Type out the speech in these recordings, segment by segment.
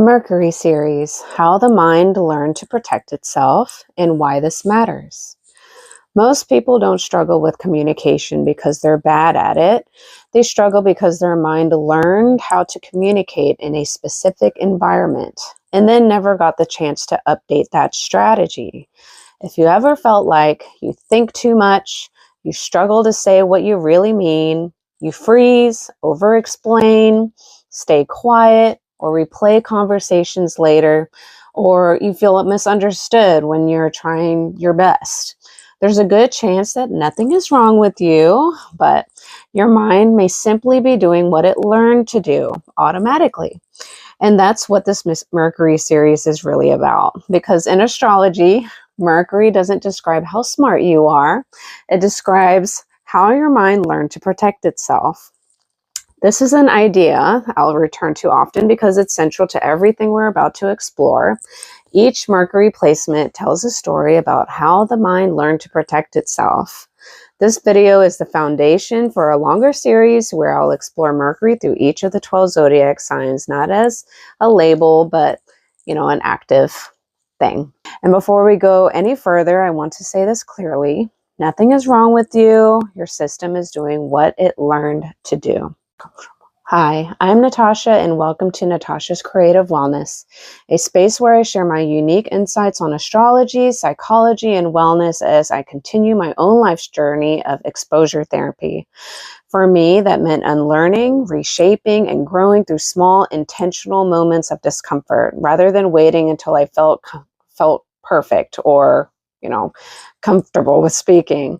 Mercury series, How the Mind Learned to Protect Itself and Why This Matters. Most people don't struggle with communication because they're bad at it. They struggle because their mind learned how to communicate in a specific environment and then never got the chance to update that strategy. If you ever felt like you think too much, you struggle to say what you really mean, you freeze, over-explain, stay quiet, or replay conversations later, or you feel misunderstood when you're trying your best, there's a good chance that nothing is wrong with you, but your mind may simply be doing what it learned to do automatically. And that's what this Mercury series is really about. Because in astrology, Mercury doesn't describe how smart you are. It describes how your mind learned to protect itself. This is an idea I'll return to often because it's central to everything we're about to explore. Each Mercury placement tells a story about how the mind learned to protect itself. This video is the foundation for a longer series where I'll explore Mercury through each of the 12 zodiac signs, not as a label, but, an active thing. And before we go any further, I want to say this clearly. Nothing is wrong with you. Your system is doing what it learned to do. Hi, I'm Natasha and welcome to Natasha's Creative Wellness, a space where I share my unique insights on astrology, psychology, and wellness as I continue my own life's journey of exposure therapy. For me, that meant unlearning, reshaping, and growing through small, intentional moments of discomfort rather than waiting until I felt perfect or comfortable with speaking.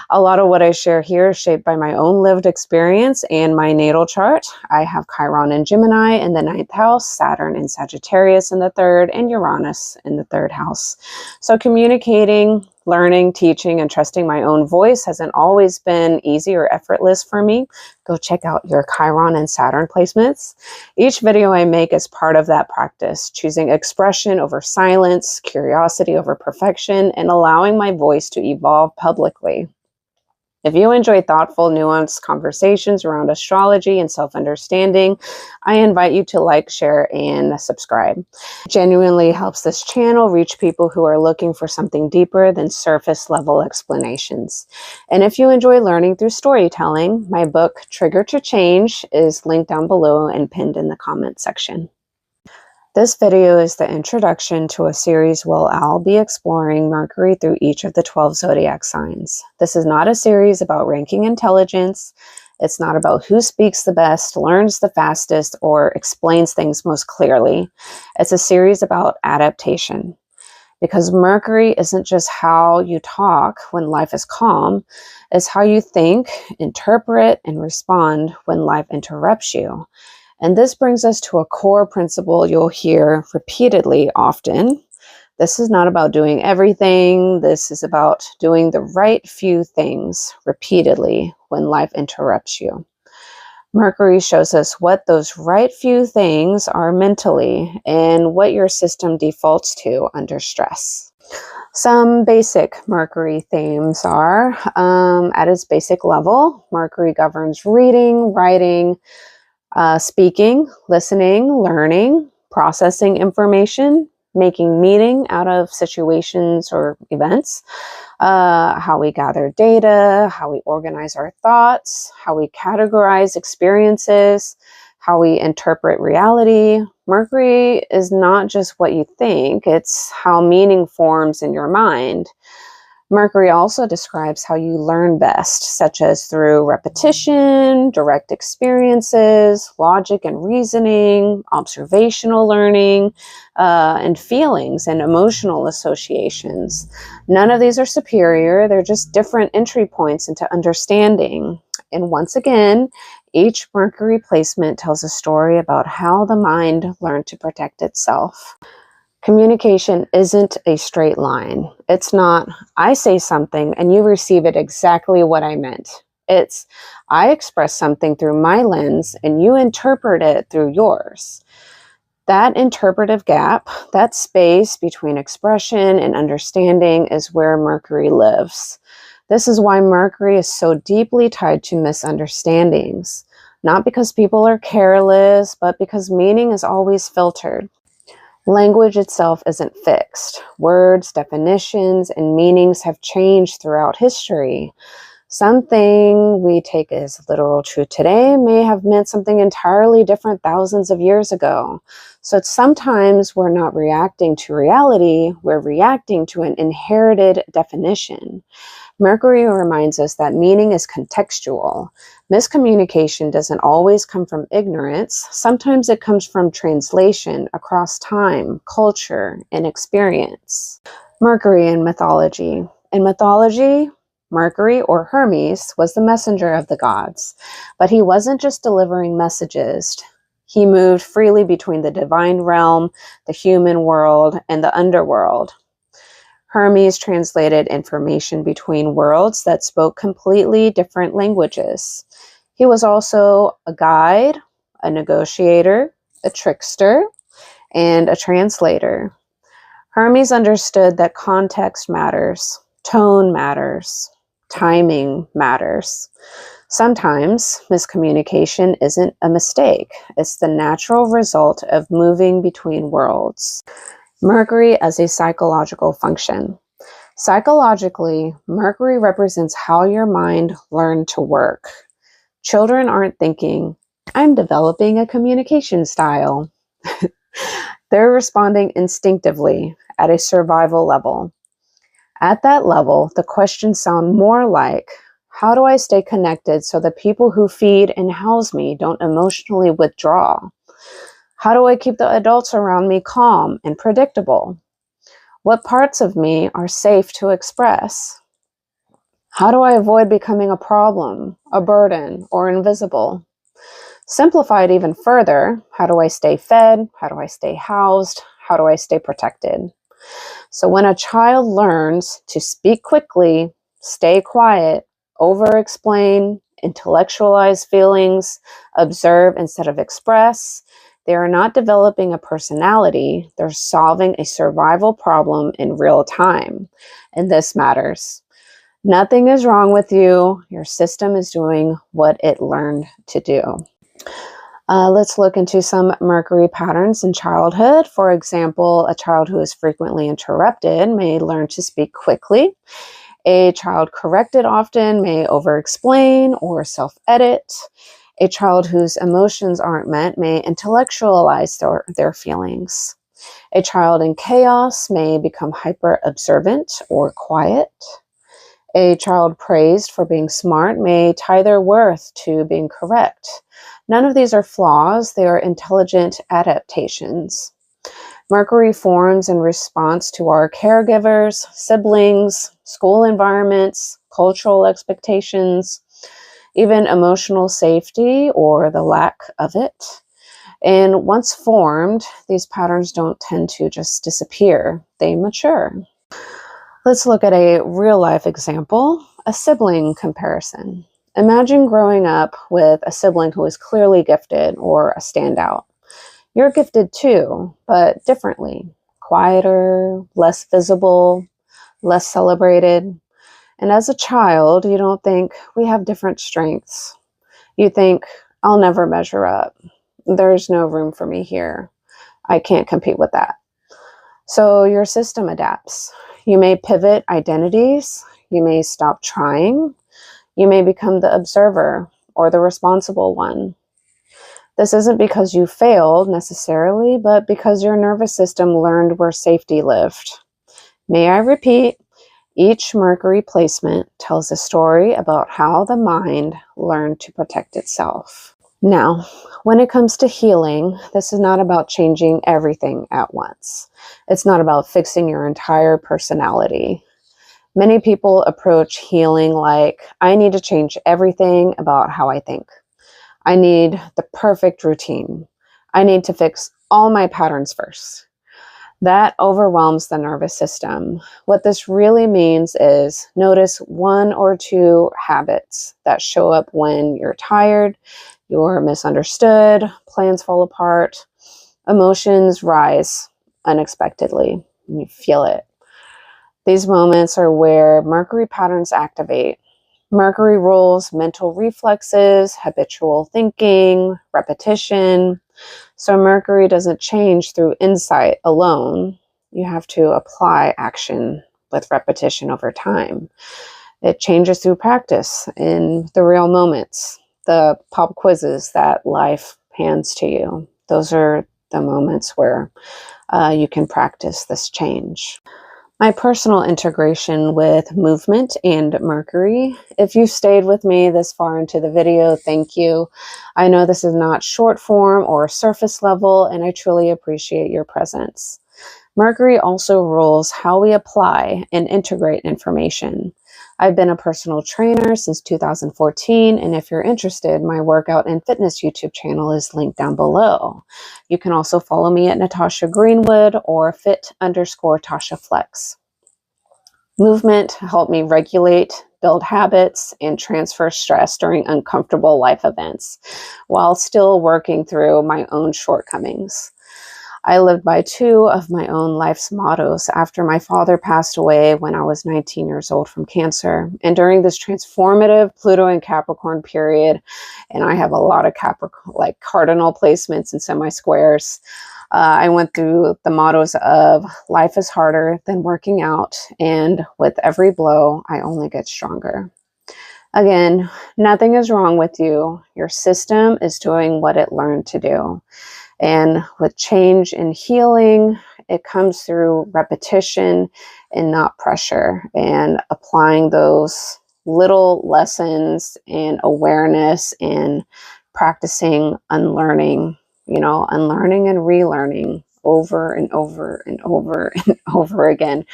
A lot of what I share here is shaped by my own lived experience and my natal chart. I have Chiron and Gemini in the 9th house, Saturn and Sagittarius in the 3rd, and Uranus in the 3rd house. So communicating, learning, teaching, and trusting my own voice hasn't always been easy or effortless for me. Go check out your Chiron and Saturn placements. Each video I make is part of that practice, choosing expression over silence, curiosity over perfection, and allowing my voice to evolve publicly. If you enjoy thoughtful, nuanced conversations around astrology and self-understanding, I invite you to like, share, and subscribe. It genuinely helps this channel reach people who are looking for something deeper than surface-level explanations. And if you enjoy learning through storytelling, my book, Trigger to Change, is linked down below and pinned in the comment section. This video is the introduction to a series where I'll be exploring Mercury through each of the 12 zodiac signs. This is not a series about ranking intelligence. It's not about who speaks the best, learns the fastest, or explains things most clearly. It's a series about adaptation. Because Mercury isn't just how you talk when life is calm, it's how you think, interpret, and respond when life interrupts you. And this brings us to a core principle you'll hear repeatedly often. This is not about doing everything. This is about doing the right few things repeatedly when life interrupts you. Mercury shows us what those right few things are mentally and what your system defaults to under stress. Some basic Mercury themes are, at its basic level, Mercury governs reading, writing, speaking, listening, learning, processing information, making meaning out of situations or events, how we gather data, how we organize our thoughts, how we categorize experiences, how we interpret reality. Mercury is not just what you think, it's how meaning forms in your mind. Mercury also describes how you learn best, such as through repetition, direct experiences, logic and reasoning, observational learning, and feelings and emotional associations. None of these are superior. They're just different entry points into understanding. And once again, each Mercury placement tells a story about how the mind learned to protect itself. Communication isn't a straight line. It's not, I say something and you receive it exactly what I meant. It's, I express something through my lens and you interpret it through yours. That interpretive gap, that space between expression and understanding is where Mercury lives. This is why Mercury is so deeply tied to misunderstandings. Not because people are careless, but because meaning is always filtered. Language itself isn't fixed. Words, definitions, and meanings have changed throughout history. Something we take as literal truth today may have meant something entirely different thousands of years ago. So sometimes we're not reacting to reality, we're reacting to an inherited definition. Mercury reminds us that meaning is contextual. Miscommunication doesn't always come from ignorance. Sometimes it comes from translation across time, culture, and experience. Mercury in mythology. In mythology, Mercury, or Hermes, was the messenger of the gods. But he wasn't just delivering messages. He moved freely between the divine realm, the human world, and the underworld. Hermes translated information between worlds that spoke completely different languages. He was also a guide, a negotiator, a trickster, and a translator. Hermes understood that context matters, tone matters, timing matters. Sometimes miscommunication isn't a mistake. It's the natural result of moving between worlds. Mercury as a psychological function. Psychologically, Mercury represents how your mind learned to work. Children aren't thinking, I'm developing a communication style. They're responding instinctively at a survival level. At that level, the questions sound more like, how do I stay connected so the people who feed and house me don't emotionally withdraw? How do I keep the adults around me calm and predictable? What parts of me are safe to express? How do I avoid becoming a problem, a burden, or invisible? Simplified even further, how do I stay fed? How do I stay housed? How do I stay protected? So when a child learns to speak quickly, stay quiet, over-explain, intellectualize feelings, observe instead of express, they are not developing a personality, they're solving a survival problem in real time. And this matters. Nothing is wrong with you. Your system is doing what it learned to do. Let's look into some Mercury patterns in childhood. For example, a child who is frequently interrupted may learn to speak quickly. A child corrected often may over-explain or self-edit. A child whose emotions aren't met may intellectualize their feelings. A child in chaos may become hyper-observant or quiet. A child praised for being smart may tie their worth to being correct. None of these are flaws, they are intelligent adaptations. Mercury forms in response to our caregivers, siblings, school environments, cultural expectations, even emotional safety or the lack of it. And once formed, these patterns don't tend to just disappear, they mature. Let's look at a real-life example, a sibling comparison. Imagine growing up with a sibling who is clearly gifted or a standout. You're gifted too, but differently. Quieter, less visible, less celebrated. And as a child, you don't think we have different strengths. You think, I'll never measure up. There's no room for me here. I can't compete with that. So your system adapts. You may pivot identities. You may stop trying. You may become the observer or the responsible one. This isn't because you failed necessarily, but because your nervous system learned where safety lived. May I repeat? Each Mercury placement tells a story about how the mind learned to protect itself. Now, when it comes to healing, this is not about changing everything at once. It's not about fixing your entire personality. Many people approach healing like, I need to change everything about how I think. I need the perfect routine. I need to fix all my patterns first. That overwhelms the nervous system. What this really means is notice 1 or 2 habits that show up when you're tired, you're misunderstood, plans fall apart, emotions rise unexpectedly, and you feel it. These moments are where Mercury patterns activate. Mercury rules mental reflexes, habitual thinking, repetition. So Mercury doesn't change through insight alone. You have to apply action with repetition over time. It changes through practice in the real moments, the pop quizzes that life hands to you. Those are the moments where you can practice this change. My personal integration with movement and Mercury. If you've stayed with me this far into the video, thank you. I know this is not short form or surface level, and I truly appreciate your presence. Mercury also rules how we apply and integrate information. I've been a personal trainer since 2014, and if you're interested, my workout and fitness YouTube channel is linked down below. You can also follow me at Natasha Greenwood or fit_Tasha Flex. Movement helped me regulate, build habits, and transfer stress during uncomfortable life events, while still working through my own shortcomings. I lived by two of my own life's mottos after my father passed away when I was 19 years old from cancer. And during this transformative Pluto and Capricorn period, and I have a lot of Capricorn, like cardinal placements and semi-squares, I went through the mottos of life is harder than working out, and with every blow, I only get stronger. Again, nothing is wrong with you. Your system is doing what it learned to do. And with change and healing, it comes through repetition and not pressure, and applying those little lessons and awareness and practicing unlearning, unlearning and relearning over and over and over and over again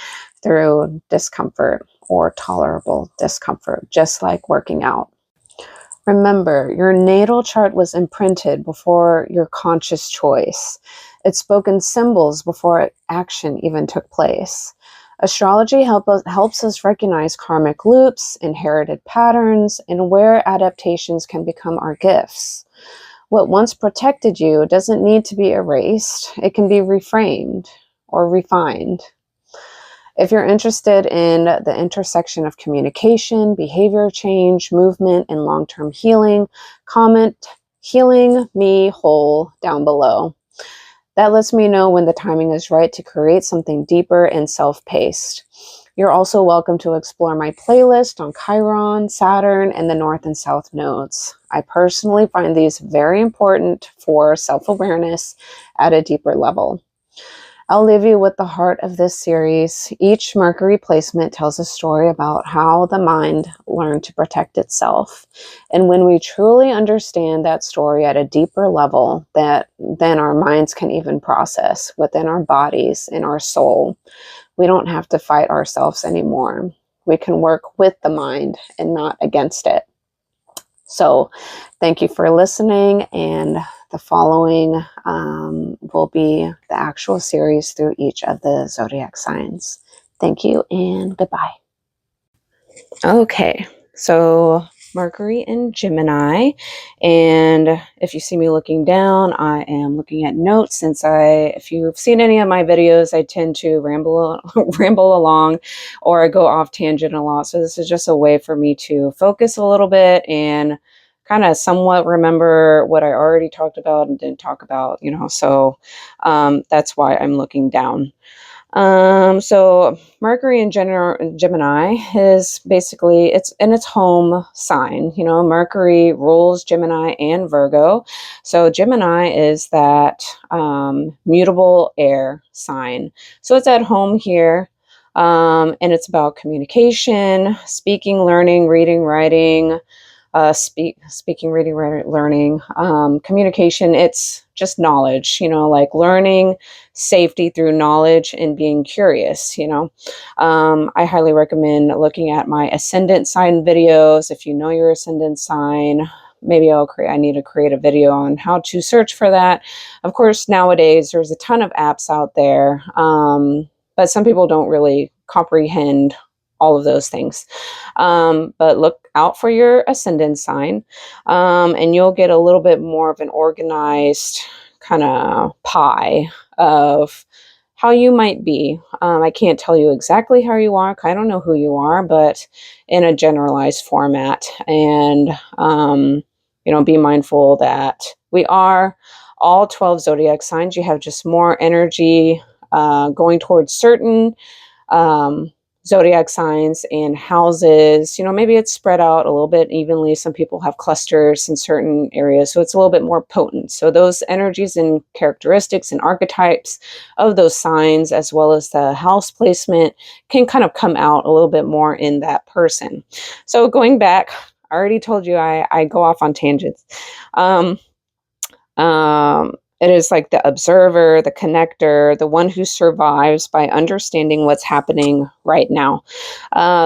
through discomfort or tolerable discomfort, just like working out. Remember, your natal chart was imprinted before your conscious choice. It spoke in symbols before action even took place. Astrology helps us recognize karmic loops, inherited patterns, and where adaptations can become our gifts. What once protected you doesn't need to be erased. It can be reframed or refined. If you're interested in the intersection of communication, behavior change, movement, and long-term healing, comment "Healing Me Whole" down below. That lets me know when the timing is right to create something deeper and self-paced. You're also welcome to explore my playlist on Chiron, Saturn, and the North and South nodes. I personally find these very important for self-awareness at a deeper level. I'll leave you with the heart of this series. Each Mercury placement tells a story about how the mind learned to protect itself. And when we truly understand that story at a deeper level, then our minds can even process within our bodies and our soul. We don't have to fight ourselves anymore. We can work with the mind and not against it. So thank you for listening, and the following will be the actual series through each of the zodiac signs. Thank you and goodbye. Okay, so Mercury in Gemini, and if you see me looking down, I am looking at notes. Since if you've seen any of my videos, I tend to ramble along, or I go off tangent a lot. So this is just a way for me to focus a little bit and kind of somewhat remember what I already talked about and didn't talk about, so that's why I'm looking down. So Mercury in Gemini is basically, it's in its home sign. Mercury rules Gemini and Virgo. So Gemini is that mutable air sign. So it's at home here. And it's about communication, speaking, learning, reading, writing, speaking, reading, learning, communication. It's just knowledge, like learning, safety through knowledge, and being curious. I highly recommend looking at my ascendant sign videos. If you know your ascendant sign, maybe I need to create a video on how to search for that. Of course, nowadays there's a ton of apps out there, but some people don't really comprehend all of those things. But look out for your ascendant sign, and you'll get a little bit more of an organized kind of pie of how you might be. I can't tell you exactly how you are. I don't know who you are, but in a generalized format. And, be mindful that we are all 12 zodiac signs, you have just more energy going towards certain um, zodiac signs and houses. Maybe it's spread out a little bit evenly. Some people have clusters in certain areas, so it's a little bit more potent. So those energies and characteristics and archetypes of those signs, as well as the house placement, can kind of come out a little bit more in that person. So going back, I already told you I go off on tangents. Um, it is like the observer, the connector, the one who survives by understanding what's happening right now.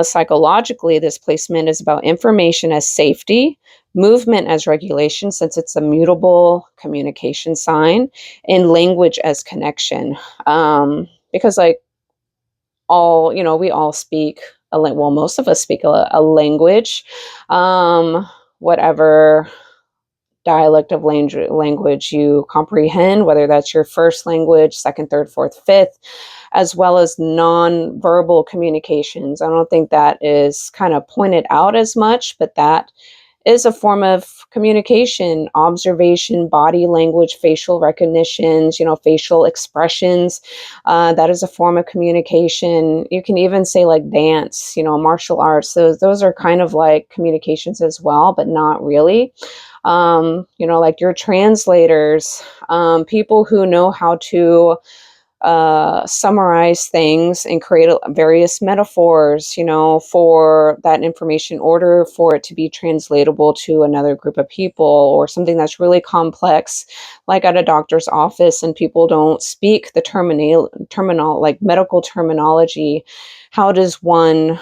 Psychologically, this placement is about information as safety, movement as regulation, since it's a mutable communication sign, and language as connection. Because, like, we all speak well, most of us speak a language, whatever dialect of language you comprehend, whether that's your first language, second, third, fourth, fifth, as well as non-verbal communications. I don't think that is kind of pointed out as much, but that is a form of communication, observation, body language, facial recognitions, facial expressions. That is a form of communication. You can even say like dance, martial arts. Those are kind of like communications as well, but not really. Like your translators, people who know how to summarize things and create various metaphors, for that information, order for it to be translatable to another group of people, or something that's really complex, like at a doctor's office, and people don't speak the terminal like medical terminology. How does one,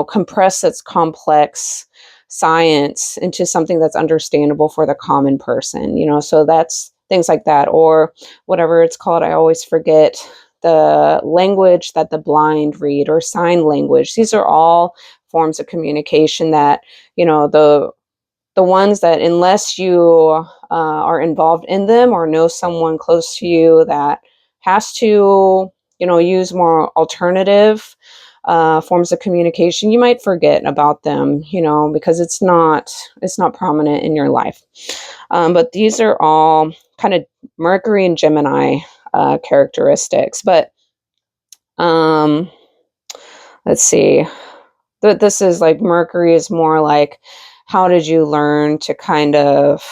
compress its complex science into something that's understandable for the common person? So that's things like that, or whatever it's called. I always forget the language that the blind read, or sign language. These are all forms of communication that, the ones that, unless you are involved in them or know someone close to you that has to, use more alternative forms of communication, you might forget about them, because it's not prominent in your life. But these are all kind of Mercury and Gemini characteristics. But let's see. This is like Mercury is more like, how did you learn to kind of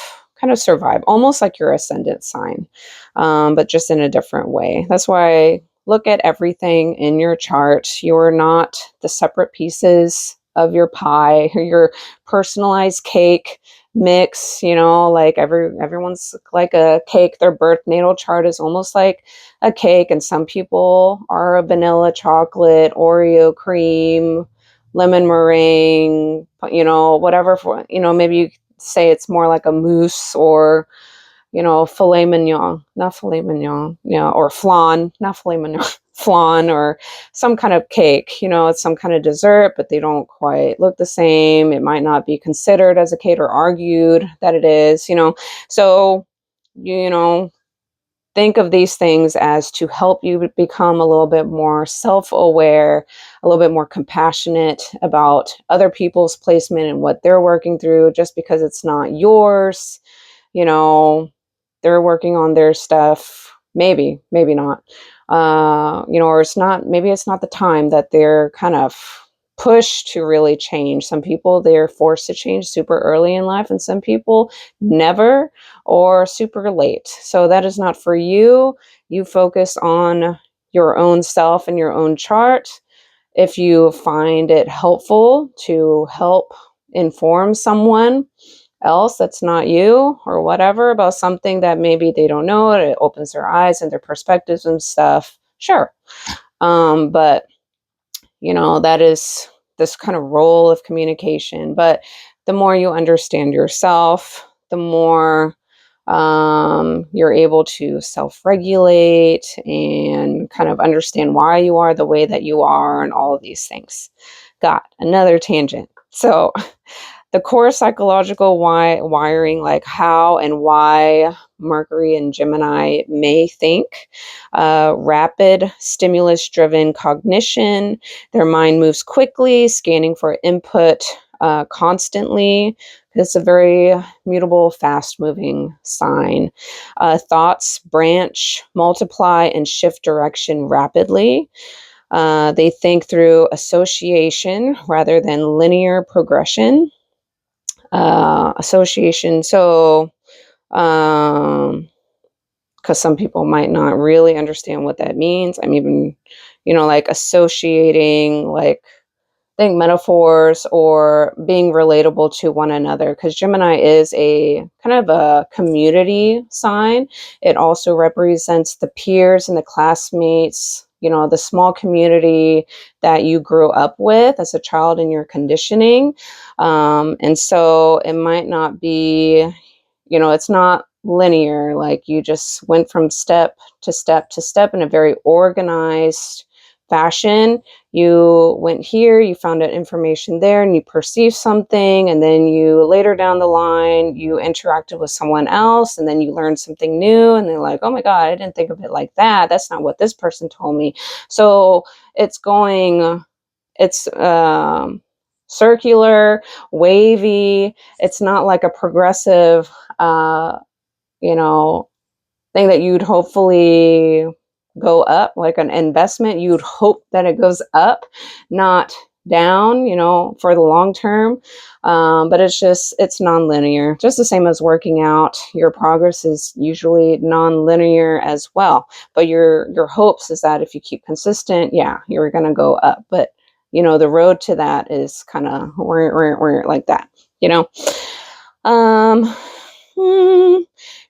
survive, almost like your ascendant sign, but just in a different way. That's why I look at everything in your chart. You're not the separate pieces of your pie, or your personalized cake mix. Like everyone's like a cake. Their birth natal chart is almost like a cake, and some people are a vanilla chocolate, Oreo cream, lemon meringue, whatever. For maybe you say it's more like a mousse, or filet mignon, not filet mignon, or flan, not filet mignon, flan, or some kind of cake. It's some kind of dessert, but they don't quite look the same. It might not be considered as a cake, or argued that it is. So think of these things as to help you become a little bit more self-aware, a little bit more compassionate about other people's placement and what they're working through. Just because it's not yours, they're working on their stuff, maybe not, or maybe it's not the time that they're kind of pushed to really change. Some people, they're forced to change super early in life, and some people never, or super late. So that is not for you. You focus on your own self and your own chart. If you find it helpful to help inform someone else that's not you, or whatever, about something that maybe they don't know, it opens their eyes and their perspectives and stuff, sure. But that is this kind of role of communication. But the more you understand yourself, the more you're able to self-regulate and kind of understand why you are the way that you are, and all of these things. Got another tangent. So the core psychological wiring, like how and why Mercury and Gemini may think. Rapid stimulus driven cognition. Their mind moves quickly, scanning for input constantly. It's a very mutable, fast-moving sign. Thoughts branch, multiply, and shift direction rapidly. They think through association rather than linear progression. Association, so because some people might not really understand what that means. I'm even, like associating, like, think metaphors or being relatable to one another, because Gemini is a kind of a community sign. It also represents the peers and the classmates, the small community that you grew up with as a child in your conditioning. And so it might not be, it's not linear, like you just went from step to step to step in a very organized fashion. You went here, you found out information there, and you perceived something, and then you later down the line you interacted with someone else, and then you learned something new, and they're like, oh my god, I didn't think of it like that, that's not what this person told me. So it's circular, wavy. It's not like a progressive you know thing that you'd hopefully go up, like an investment. You'd hope that it goes up, not down, for the long term. But it's non-linear, just the same as working out. Your progress is usually non-linear as well. But your hopes is that if you keep consistent, yeah, you're going to go up. But, the road to that is kind of like that, you know. Um, hmm,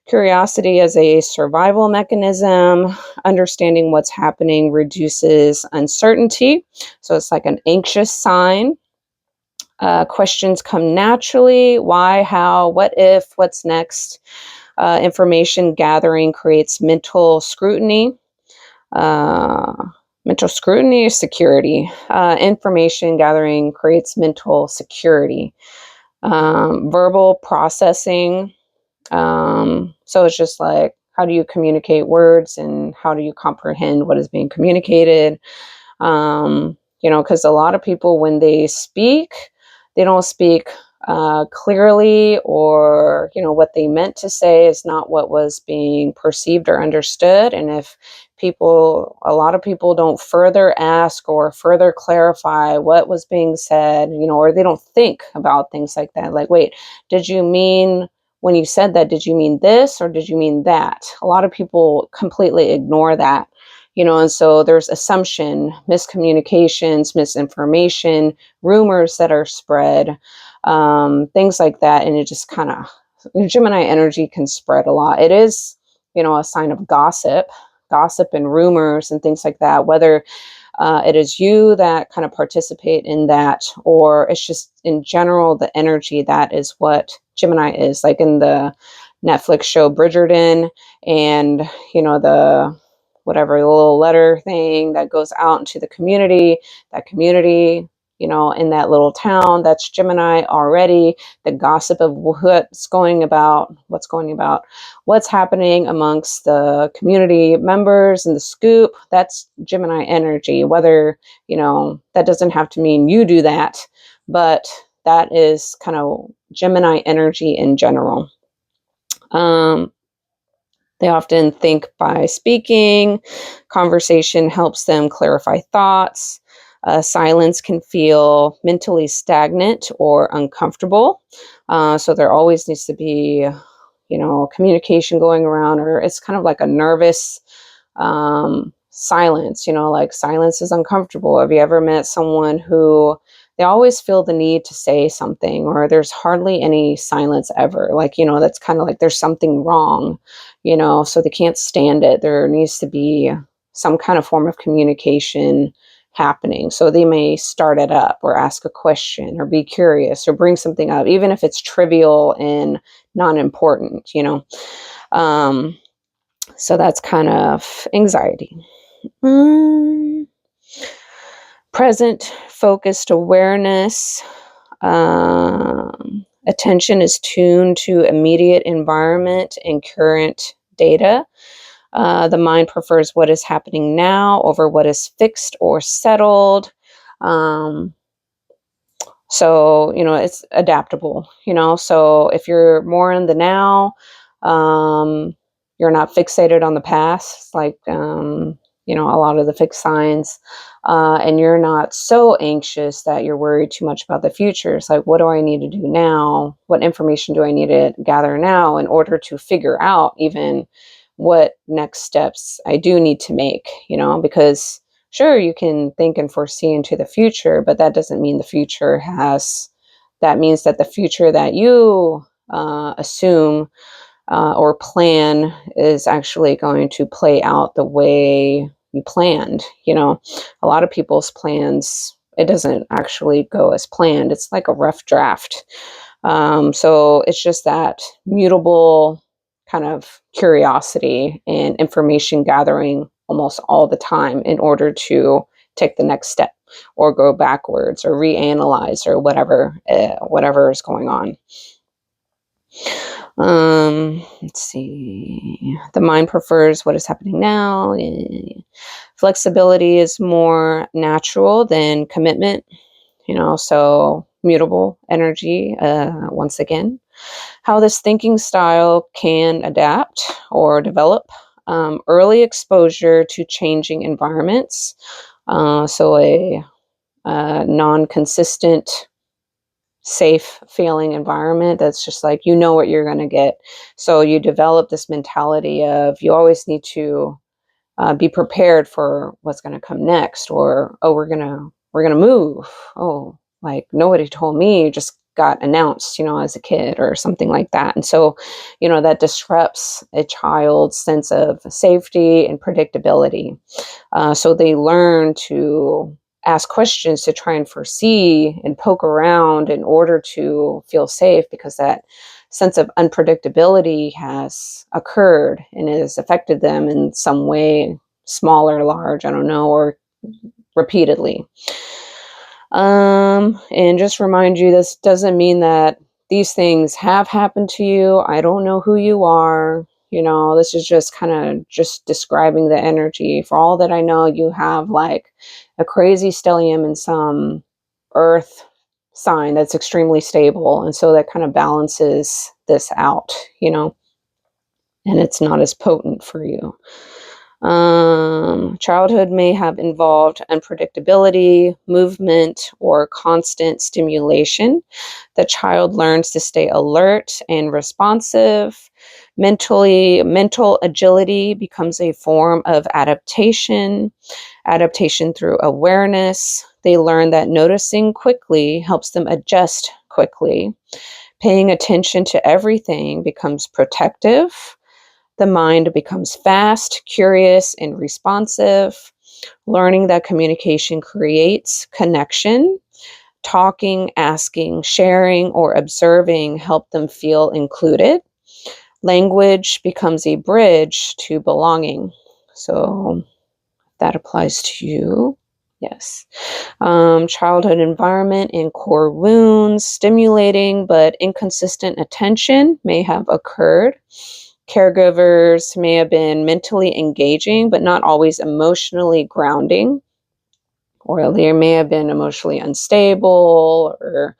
Curiosity as a survival mechanism. Understanding what's happening reduces uncertainty. So it's like an anxious sign. Questions come naturally. Why, how, what if, what's next? Information gathering creates mental scrutiny. Uh, Mental scrutiny is security. Information gathering creates mental security. Verbal processing. So it's just like, how do you communicate words and how do you comprehend what is being communicated? Because a lot of people, when they speak, they don't speak clearly, or, what they meant to say is not what was being perceived or understood. And if a lot of people don't further ask or further clarify what was being said, or they don't think about things like that. Like, wait, did you mean, when you said that, did you mean this or did you mean that? A lot of people completely ignore that. And so there's assumption, miscommunications, misinformation, rumors that are spread, things like that. And it just kind of, Gemini energy can spread a lot. It is, a sign of gossip and rumors and things like that, whether it is you that kind of participate in that, or it's just in general the energy. That is what Gemini is. Like in the Netflix show Bridgerton, and the whatever, the little letter thing that goes out into the community, that community, in that little town, that's Gemini already. The gossip of what's happening amongst the community members and the scoop, that's Gemini energy. Whether, that doesn't have to mean you do that, but that is kind of Gemini energy in general. They often think by speaking. Conversation helps them clarify thoughts. Silence can feel mentally stagnant or uncomfortable. So there always needs to be, communication going around, or it's kind of like a nervous silence, like silence is uncomfortable. Have you ever met someone who they always feel the need to say something, or there's hardly any silence ever? Like, that's kind of like there's something wrong, so they can't stand it. There needs to be some kind of form of communication happening. So they may start it up, or ask a question, or be curious, or bring something up, even if it's trivial and not important, so that's kind of anxiety. Present focused awareness. Attention is tuned to immediate environment and current data. The mind prefers what is happening now over what is fixed or settled. So, it's adaptable, so if you're more in the now, um, you're not fixated on the past, like, a lot of the fixed signs, and you're not so anxious that you're worried too much about the future. It's like, what do I need to do now? What information do I need to gather now in order to figure out even what next steps I do need to make, because sure, you can think and foresee into the future, but that doesn't mean the future that means that the future that you assume or plan is actually going to play out the way you planned. A lot of people's plans, it doesn't actually go as planned. It's like a rough draft. So it's just that mutable kind of curiosity and information gathering almost all the time in order to take the next step or go backwards or reanalyze or whatever is going on. Let's see. The mind prefers what is happening now. Flexibility is more natural than commitment, so mutable energy, once again. How this thinking style can adapt or develop. Early exposure to changing environments. So a non-consistent, safe feeling environment that's just like, what you're going to get. So you develop this mentality of you always need to be prepared for what's going to come next, or, oh, we're gonna move. Oh, like nobody told me, it just got announced, as a kid or something like that. And so, that disrupts a child's sense of safety and predictability. So they learn to ask questions to try and foresee and poke around in order to feel safe, because that sense of unpredictability has occurred and has affected them in some way, small or large, I don't know, or repeatedly. And just remind you, this doesn't mean that these things have happened to you. I don't know who you are. This is just kind of just describing the energy. For all that I know, you have like a crazy stellium in some earth sign that's extremely stable. And so that kind of balances this out, and it's not as potent for you. Childhood may have involved unpredictability, movement, or constant stimulation. The child learns to stay alert and responsive. Mental agility becomes a form of adaptation through awareness. They learn that noticing quickly helps them adjust quickly. Paying attention to everything becomes protective. The mind becomes fast, curious, and responsive. Learning that communication creates connection. Talking, asking, sharing, or observing help them feel included. Language becomes a bridge to belonging. So that applies to you. Yes. Childhood environment and core wounds, stimulating but inconsistent attention may have occurred. Caregivers may have been mentally engaging, but not always emotionally grounding. Or they may have been emotionally unstable, or,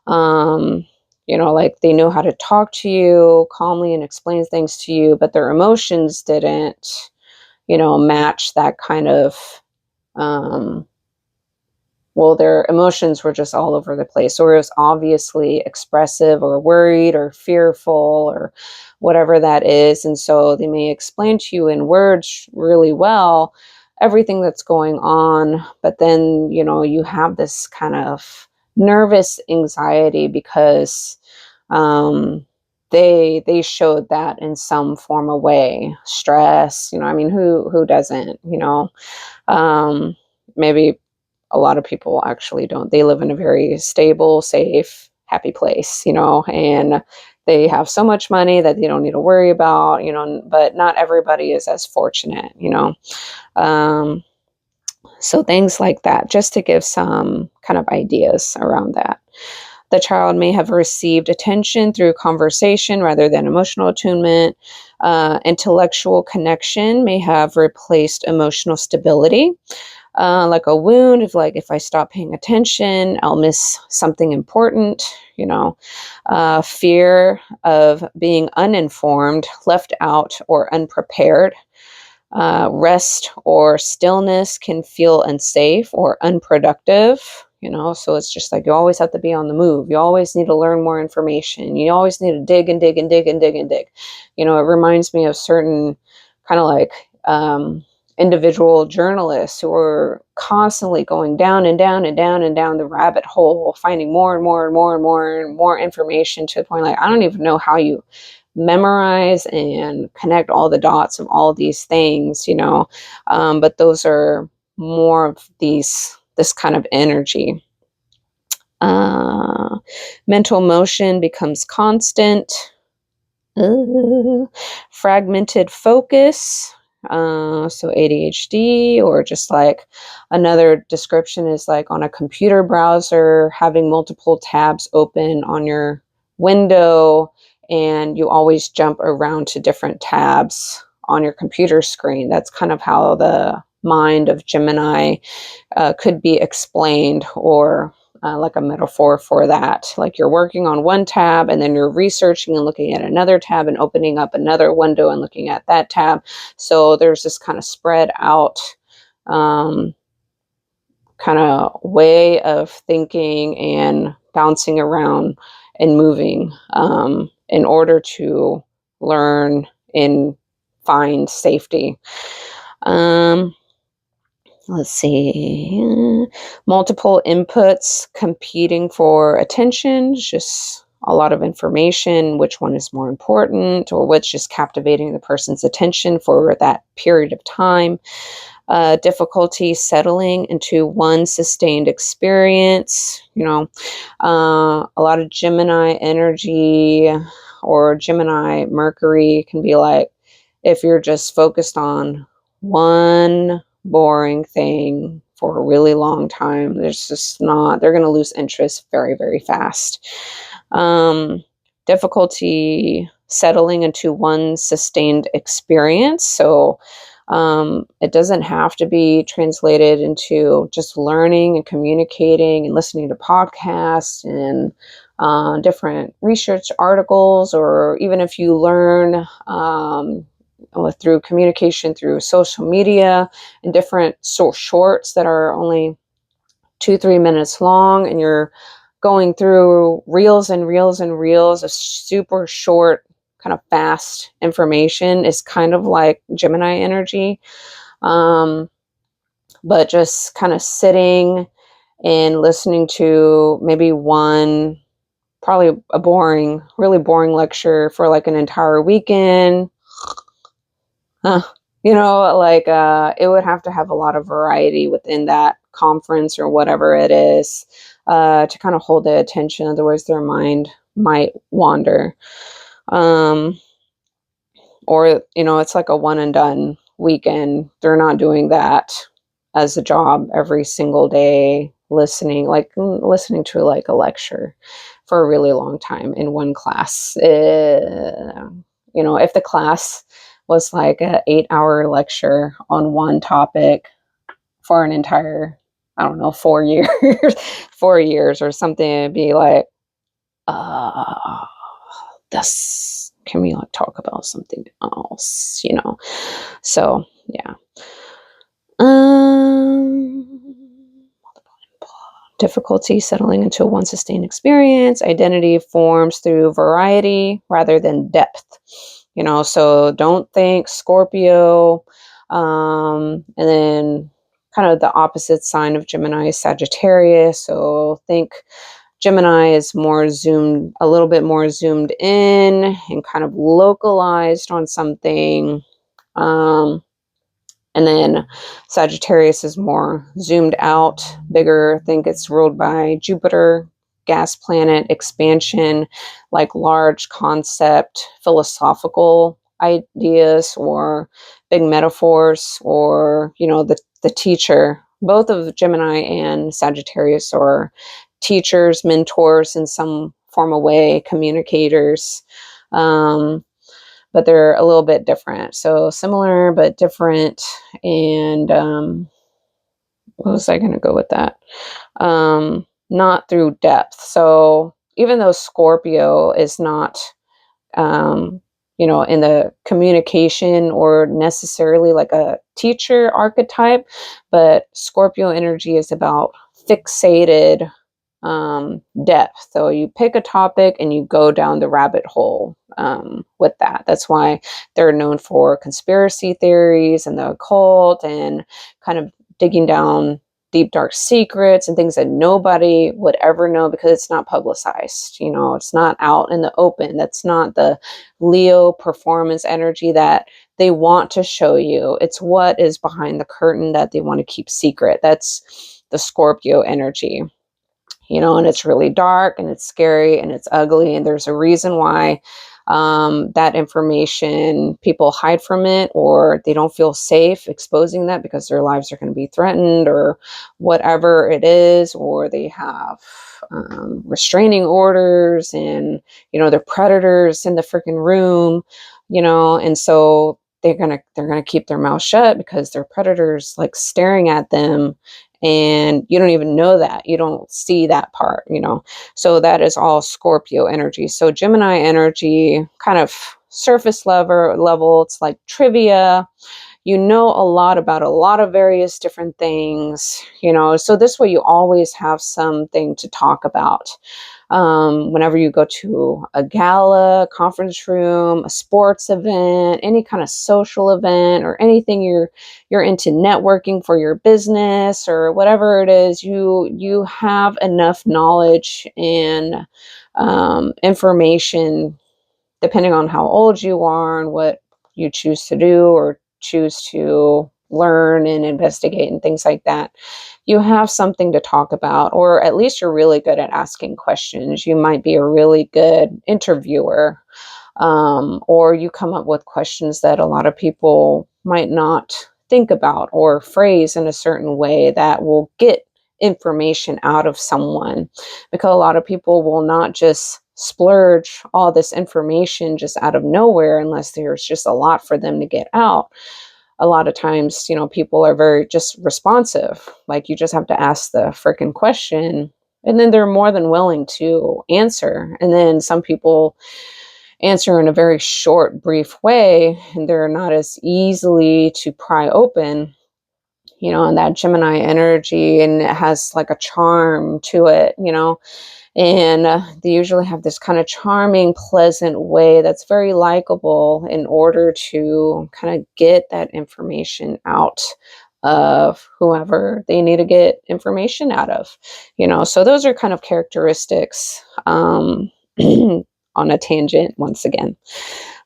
like they know how to talk to you calmly and explain things to you, but their emotions didn't, match that kind of, their emotions were just all over the place, or it was obviously expressive or worried or fearful or whatever that is. And so they may explain to you in words really well everything that's going on, but then, you have this kind of nervous anxiety because they showed that in some form of way. Stress, who doesn't, maybe a lot of people actually don't. They live in a very stable, safe, happy place, and they have so much money that they don't need to worry about, but not everybody is as fortunate, so things like that, just to give some kind of ideas around that. The child may have received attention through conversation rather than emotional attunement. Intellectual connection may have replaced emotional stability. like a wound of like, if I stop paying attention, I'll miss something important, fear of being uninformed, left out, or unprepared. Rest or stillness can feel unsafe or unproductive, so it's just like you always have to be on the move. You always need to learn more information. You always need to dig and dig and dig and dig and dig. It reminds me of certain kind of like individual journalists who are constantly going down and down and down and down the rabbit hole, finding more and more and more and more and more information to the point like, I don't even know how you memorize and connect all the dots of all these things, but those are more of this kind of energy. Mental motion becomes constant. Fragmented focus. So ADHD, or just like another description is like on a computer browser, having multiple tabs open on your window, and you always jump around to different tabs on your computer screen. That's kind of how the mind of Gemini could be explained, or like a metaphor for that. Like you're working on one tab and then you're researching and looking at another tab and opening up another window and looking at that tab. So there's this kind of spread out kind of way of thinking and bouncing around and moving in order to learn and find safety. Let's see, multiple inputs competing for attention, just a lot of information, which one is more important, or which is captivating the person's attention for that period of time. Difficulty settling into one sustained experience, a lot of Gemini energy or Gemini Mercury can be like, if you're just focused on one boring thing for a really long time, they're going to lose interest very, very fast. Difficulty settling into one sustained experience. So it doesn't have to be translated into just learning and communicating and listening to podcasts and different research articles, or even if you learn through communication through social media and different shorts that are only 2-3 minutes long, and you're going through reels and reels and reels of super short, kind of fast information, is kind of like Gemini energy. But just kind of sitting and listening to maybe one, probably a really boring lecture for like an entire weekend. It would have to have a lot of variety within that conference or whatever it is to kind of hold their attention. Otherwise, their mind might wander. Or, it's like a one and done weekend. They're not doing that as a job every single day, listening to like a lecture for a really long time in one class. If the class was like an 8-hour lecture on one topic for an entire, I don't know, 4 years, 4 years or something, it'd be like, can we like talk about something else, So, yeah. Difficulty settling into one sustained experience. Identity forms through variety rather than depth. So don't think Scorpio, and then kind of the opposite sign of Gemini is Sagittarius. So think Gemini is a little bit more zoomed in and kind of localized on something. And then Sagittarius is more zoomed out, bigger. I think it's ruled by Jupiter, gas planet, expansion, like large concept, philosophical ideas, or big metaphors, or, the teacher. Both of Gemini and Sagittarius are teachers, mentors in some form of way, communicators. But they're a little bit different. So similar but different. And what was I going to go with that? Not through depth. So even though Scorpio is not, in the communication or necessarily like a teacher archetype, but Scorpio energy is about fixated depth. So you pick a topic and you go down the rabbit hole with that. That's why they're known for conspiracy theories and the occult and kind of digging down deep dark secrets and things that nobody would ever know because it's not publicized. It's not out in the open. That's not the Leo performance energy that they want to show you. It's what is behind the curtain that they want to keep secret. That's the Scorpio energy. And it's really dark and it's scary and it's ugly. And there's a reason why that information, people hide from it, or they don't feel safe exposing that because their lives are going to be threatened or whatever it is, or they have restraining orders and, they're predators in the freaking room, and so they're going to keep their mouth shut because their predators like staring at them. And you don't even know that. You don't see that part, So that is all Scorpio energy. So Gemini energy, kind of surface level, it's like trivia. You know a lot about a lot of various different things, So this way you always have something to talk about. Whenever you go to a gala, conference room, a sports event, any kind of social event, or anything you're into networking for your business or whatever it is, you have enough knowledge and information, depending on how old you are and what you choose to do or choose to learn and investigate and things like that. You have something to talk about, or at least you're really good at asking questions. You might be a really good interviewer, or you come up with questions that a lot of people might not think about or phrase in a certain way that will get information out of someone, because a lot of people will not just splurge all this information just out of nowhere unless there's just a lot for them to get out. A lot of times, people are very just responsive. Like you just have to ask the freaking question and then they're more than willing to answer. And then some people answer in a very short, brief way, and they're not as easily to pry open, and that Gemini energy, and it has like a charm to it, and they usually have this kind of charming, pleasant way that's very likable in order to kind of get that information out of whoever they need to get information out of, so those are kind of characteristics, on a tangent once again.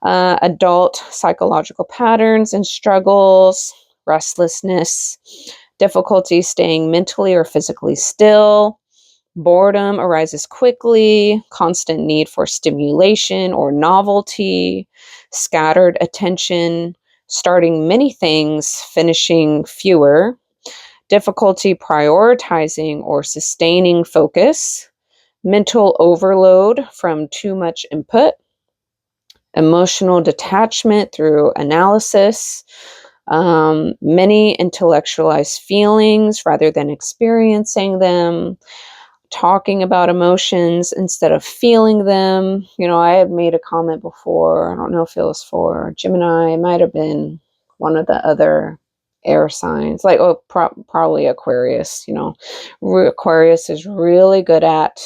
Adult psychological patterns and struggles, restlessness, difficulty staying mentally or physically still, boredom arises quickly, constant need for stimulation or novelty, scattered attention, starting many things, finishing fewer, difficulty prioritizing or sustaining focus, mental overload from too much input, emotional detachment through analysis, many intellectualized feelings rather than experiencing them, talking about emotions instead of feeling them. I had made a comment before, I don't know if it was for Gemini, it might have been one of the other air signs, like probably Aquarius. Aquarius is really good at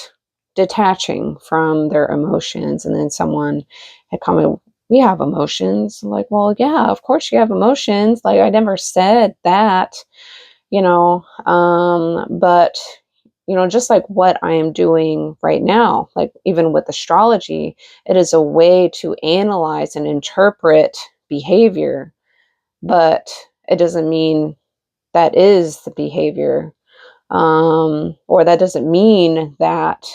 detaching from their emotions. And then someone had commented, we have emotions. I'm like, well, yeah, of course you have emotions. Like, I never said that, but just like what I am doing right now, like even with astrology, it is a way to analyze and interpret behavior, but it doesn't mean that is the behavior, or that doesn't mean that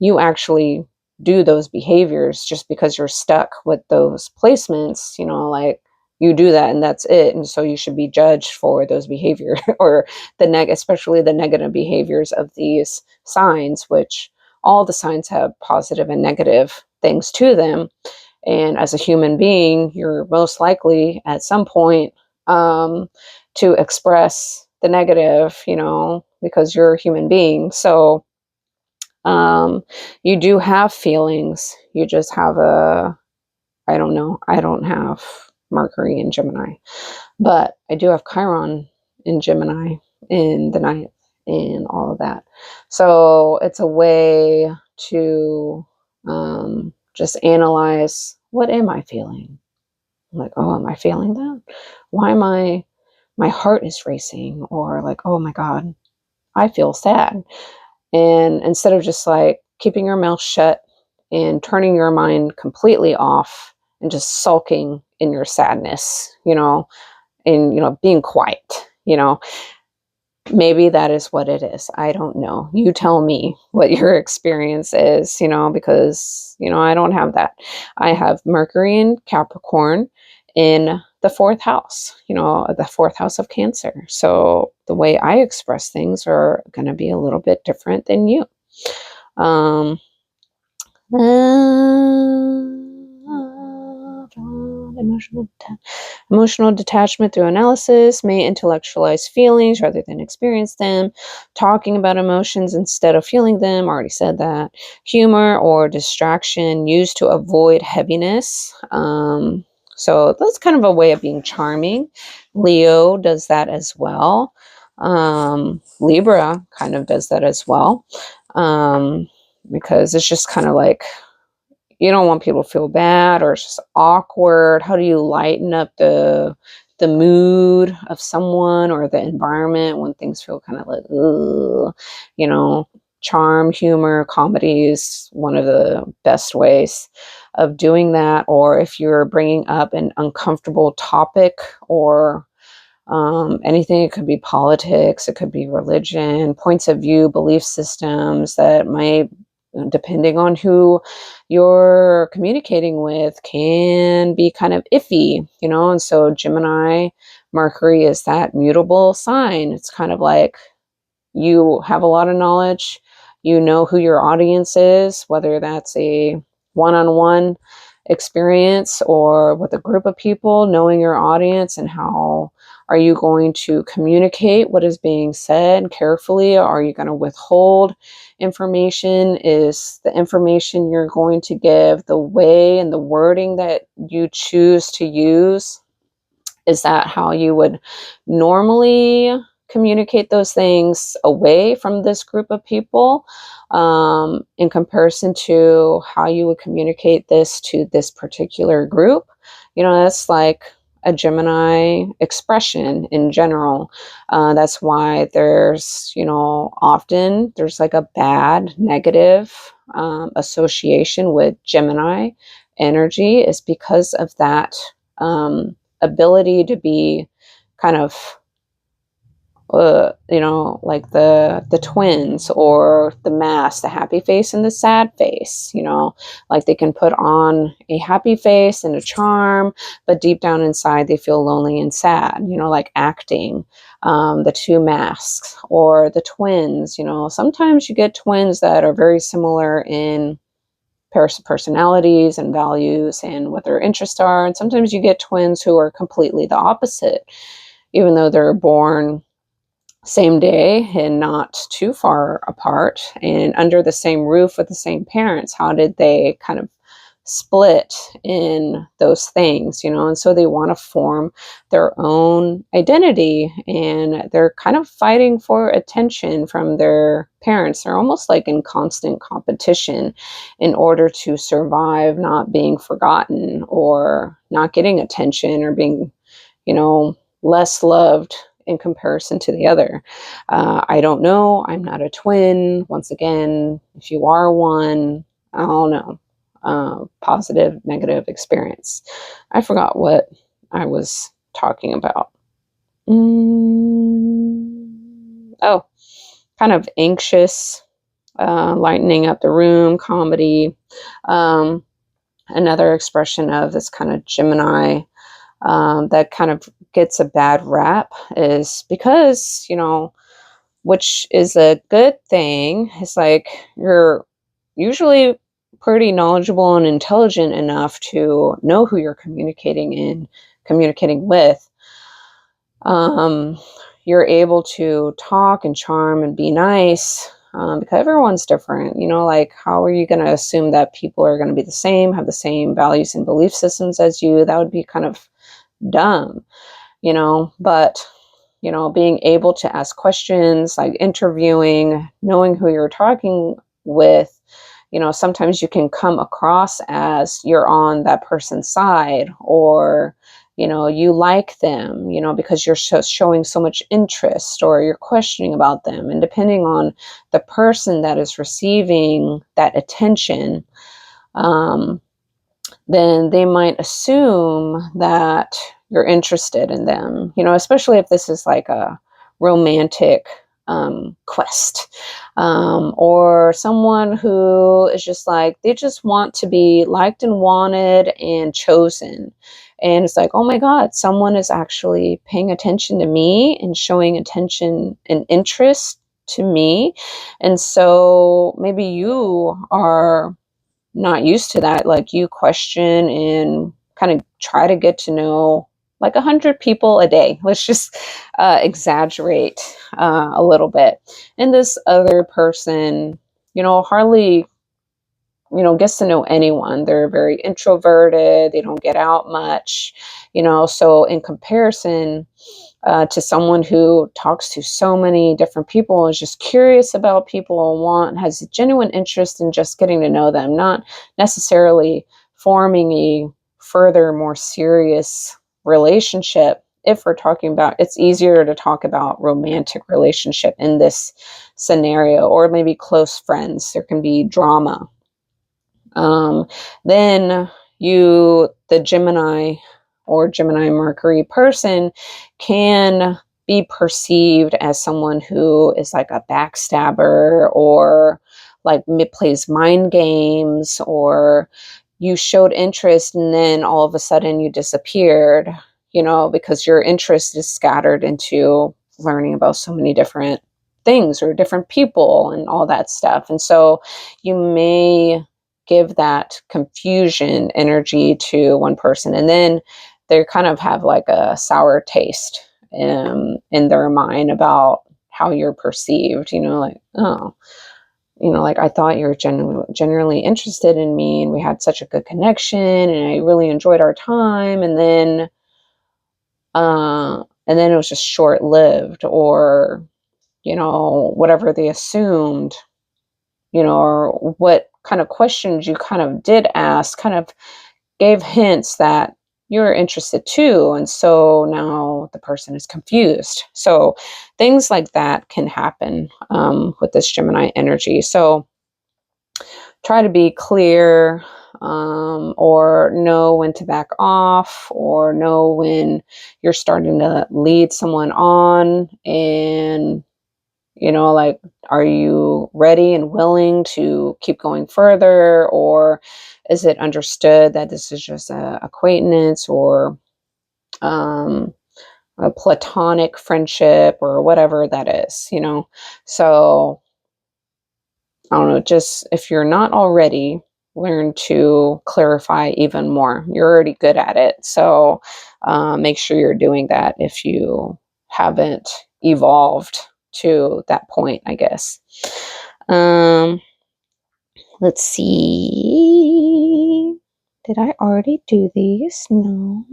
you actually do those behaviors just because you're stuck with those placements, like you do that and that's it. And so you should be judged for those behavior or especially the negative behaviors of these signs, which all the signs have positive and negative things to them. And as a human being, you're most likely at some point to express the negative, because you're a human being. So you do have feelings. You just have I don't know. I don't have Mercury in Gemini, but I do have Chiron in Gemini in the ninth and all of that. So it's a way to just analyze, what am I feeling? I'm like, oh, am I feeling that? Why am my heart is racing? Or like, oh my God, I feel sad. And instead of just like keeping your mouth shut and turning your mind completely off and just sulking in your sadness, and, being quiet, maybe that is what it is. I don't know. You tell me what your experience is, because, I don't have that. I have Mercury in Capricorn in the fourth house, the fourth house of Cancer. So the way I express things are going to be a little bit different than you. Um, Emotional detachment through analysis may intellectualize feelings rather than experience them. Talking about emotions instead of feeling them, already said that. Humor or distraction used to avoid heaviness. So that's kind of a way of being charming. Leo does that as well. Libra kind of does that as well. Because it's just kind of like, you don't want people to feel bad or it's just awkward. How do you lighten up the mood of someone or the environment when things feel kind of like, ugh, charm, humor, comedy is one of the best ways of doing that. Or if you're bringing up an uncomfortable topic or anything, it could be politics, it could be religion, points of view, belief systems that might, depending on who you're communicating with, can be kind of iffy, and so Gemini Mercury is that mutable sign. It's kind of like you have a lot of knowledge, you know who your audience is, whether that's a one-on-one experience or with a group of people, knowing your audience and how are you going to communicate what is being said carefully? Are you going to withhold information? Is the information you're going to give, the way and the wording that you choose to use, is that how you would normally communicate those things away from this group of people, in comparison to how you would communicate this to this particular group? That's like a Gemini expression in general. That's why there's, often there's like a bad negative association with Gemini energy, is because of that ability to be kind of like the twins, or the mask, the happy face and the sad face. Like they can put on a happy face and a charm, but deep down inside they feel lonely and sad, like acting. The two masks, or the twins. Sometimes you get twins that are very similar in personalities and values and what their interests are, and sometimes you get twins who are completely the opposite, even though they're born same day and not too far apart and under the same roof with the same parents. How did they kind of split in those things, and so they want to form their own identity, and they're kind of fighting for attention from their parents. They're almost like in constant competition in order to survive not being forgotten or not getting attention or being, less loved in comparison to the other. I don't know. I'm not a twin. Once again, if you are one, I don't know. Positive, negative experience. I forgot what I was talking about. Oh, kind of anxious, lightening up the room, comedy. Another expression of this kind of Gemini that kind of gets a bad rap is because, which is a good thing. It's like you're usually pretty knowledgeable and intelligent enough to know who you're communicating with. Um, you're able to talk and charm and be nice, because everyone's different, like how are you going to assume that people are going to be the same, have the same values and belief systems as you? That would be kind of dumb, but being able to ask questions, like interviewing, knowing who you're talking with, sometimes you can come across as you're on that person's side, or, you like them, because you're showing so much interest, or you're questioning about them. And depending on the person that is receiving that attention, then they might assume that you're interested in them, especially if this is like a romantic quest, or someone who is just like, they just want to be liked and wanted and chosen. And it's like, oh my God, someone is actually paying attention to me and showing attention and interest to me. And so maybe you are not used to that. Like, you question and kind of try to get to know like 100 people a day. Let's just exaggerate a little bit. And this other person, hardly, gets to know anyone. They're very introverted. They don't get out much, so in comparison, to someone who talks to so many different people, is just curious about people, and has a genuine interest in just getting to know them, not necessarily forming a further, more serious relationship. If we're talking about, it's easier to talk about romantic relationship in this scenario, or maybe close friends. There can be drama. Then the Gemini or Gemini Mercury person can be perceived as someone who is like a backstabber, or like plays mind games, or you showed interest and then all of a sudden you disappeared, because your interest is scattered into learning about so many different things or different people and all that stuff. And so you may give that confusion energy to one person, and then they kind of have like a sour taste in their mind about how you're perceived, like, oh, like, I thought you were genuinely interested in me, and we had such a good connection, and I really enjoyed our time, and then it was just short-lived, or whatever they assumed, or what kind of questions you kind of did ask kind of gave hints that you're interested too. And so now the person is confused. So things like that can happen with this Gemini energy. So try to be clear, or know when to back off, or know when you're starting to lead someone on, and like, are you ready and willing to keep going further? Or is it understood that this is just a acquaintance, or a platonic friendship, or whatever that is, So, I don't know, just if you're not already, learn to clarify even more. You're already good at it. So make sure you're doing that if you haven't evolved to that point, I guess. Um, let's see. Did I already do these? No.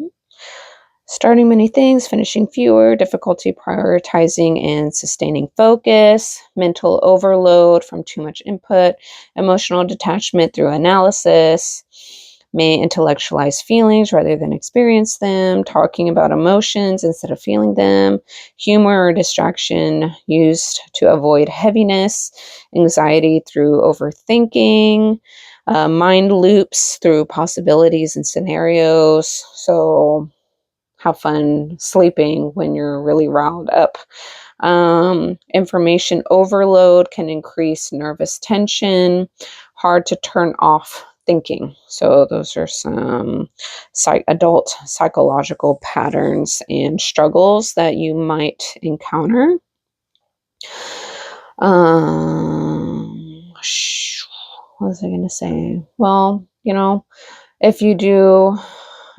Starting many things, finishing fewer, difficulty prioritizing and sustaining focus, mental overload from too much input, emotional detachment through analysis, may intellectualize feelings rather than experience them, talking about emotions instead of feeling them, humor or distraction used to avoid heaviness, anxiety through overthinking, mind loops through possibilities and scenarios. So, have fun sleeping when you're really riled up. Information overload can increase nervous tension, hard to turn off thinking. So those are some adult psychological patterns and struggles that you might encounter. What was I going to say? Well, if you do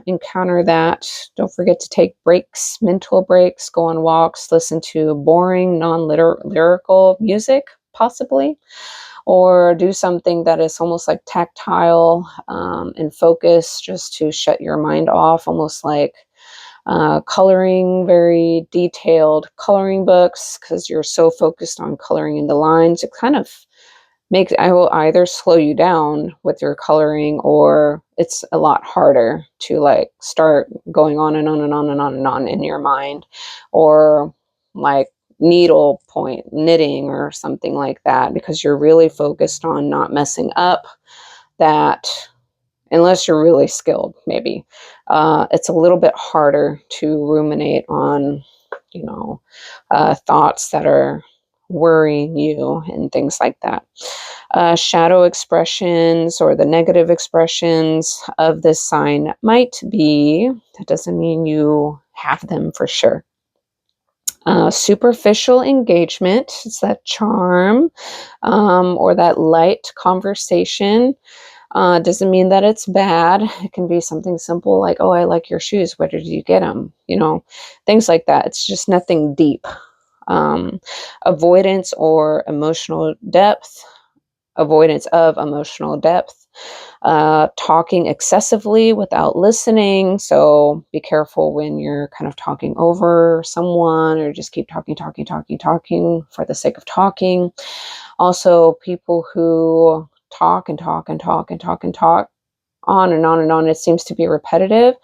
encounter that, don't forget to take breaks, mental breaks, go on walks, listen to boring, non-lyrical music, possibly, or do something that is almost like tactile and focus, just to shut your mind off, almost like coloring, very detailed coloring books, because you're so focused on coloring in the lines. It kind of I will either slow you down with your coloring, or it's a lot harder to like start going on and on and on and on and on in your mind, or like needle point knitting or something like that, because you're really focused on not messing up that. Unless you're really skilled, maybe it's a little bit harder to ruminate on, thoughts that are worrying you and things like that. Shadow expressions, or the negative expressions of this sign, might be, that doesn't mean you have them for sure. Superficial engagement, it's that charm, or that light conversation. Doesn't mean that it's bad. It can be something simple like, oh, I like your shoes. Where did you get them? Things like that. It's just nothing deep. Avoidance or emotional depth. Avoidance of emotional depth. Talking excessively without listening. So be careful when you're kind of talking over someone, or just keep talking for the sake of talking. Also, people who talk and talk and talk and talk and talk on and on and on, it seems to be repetitive.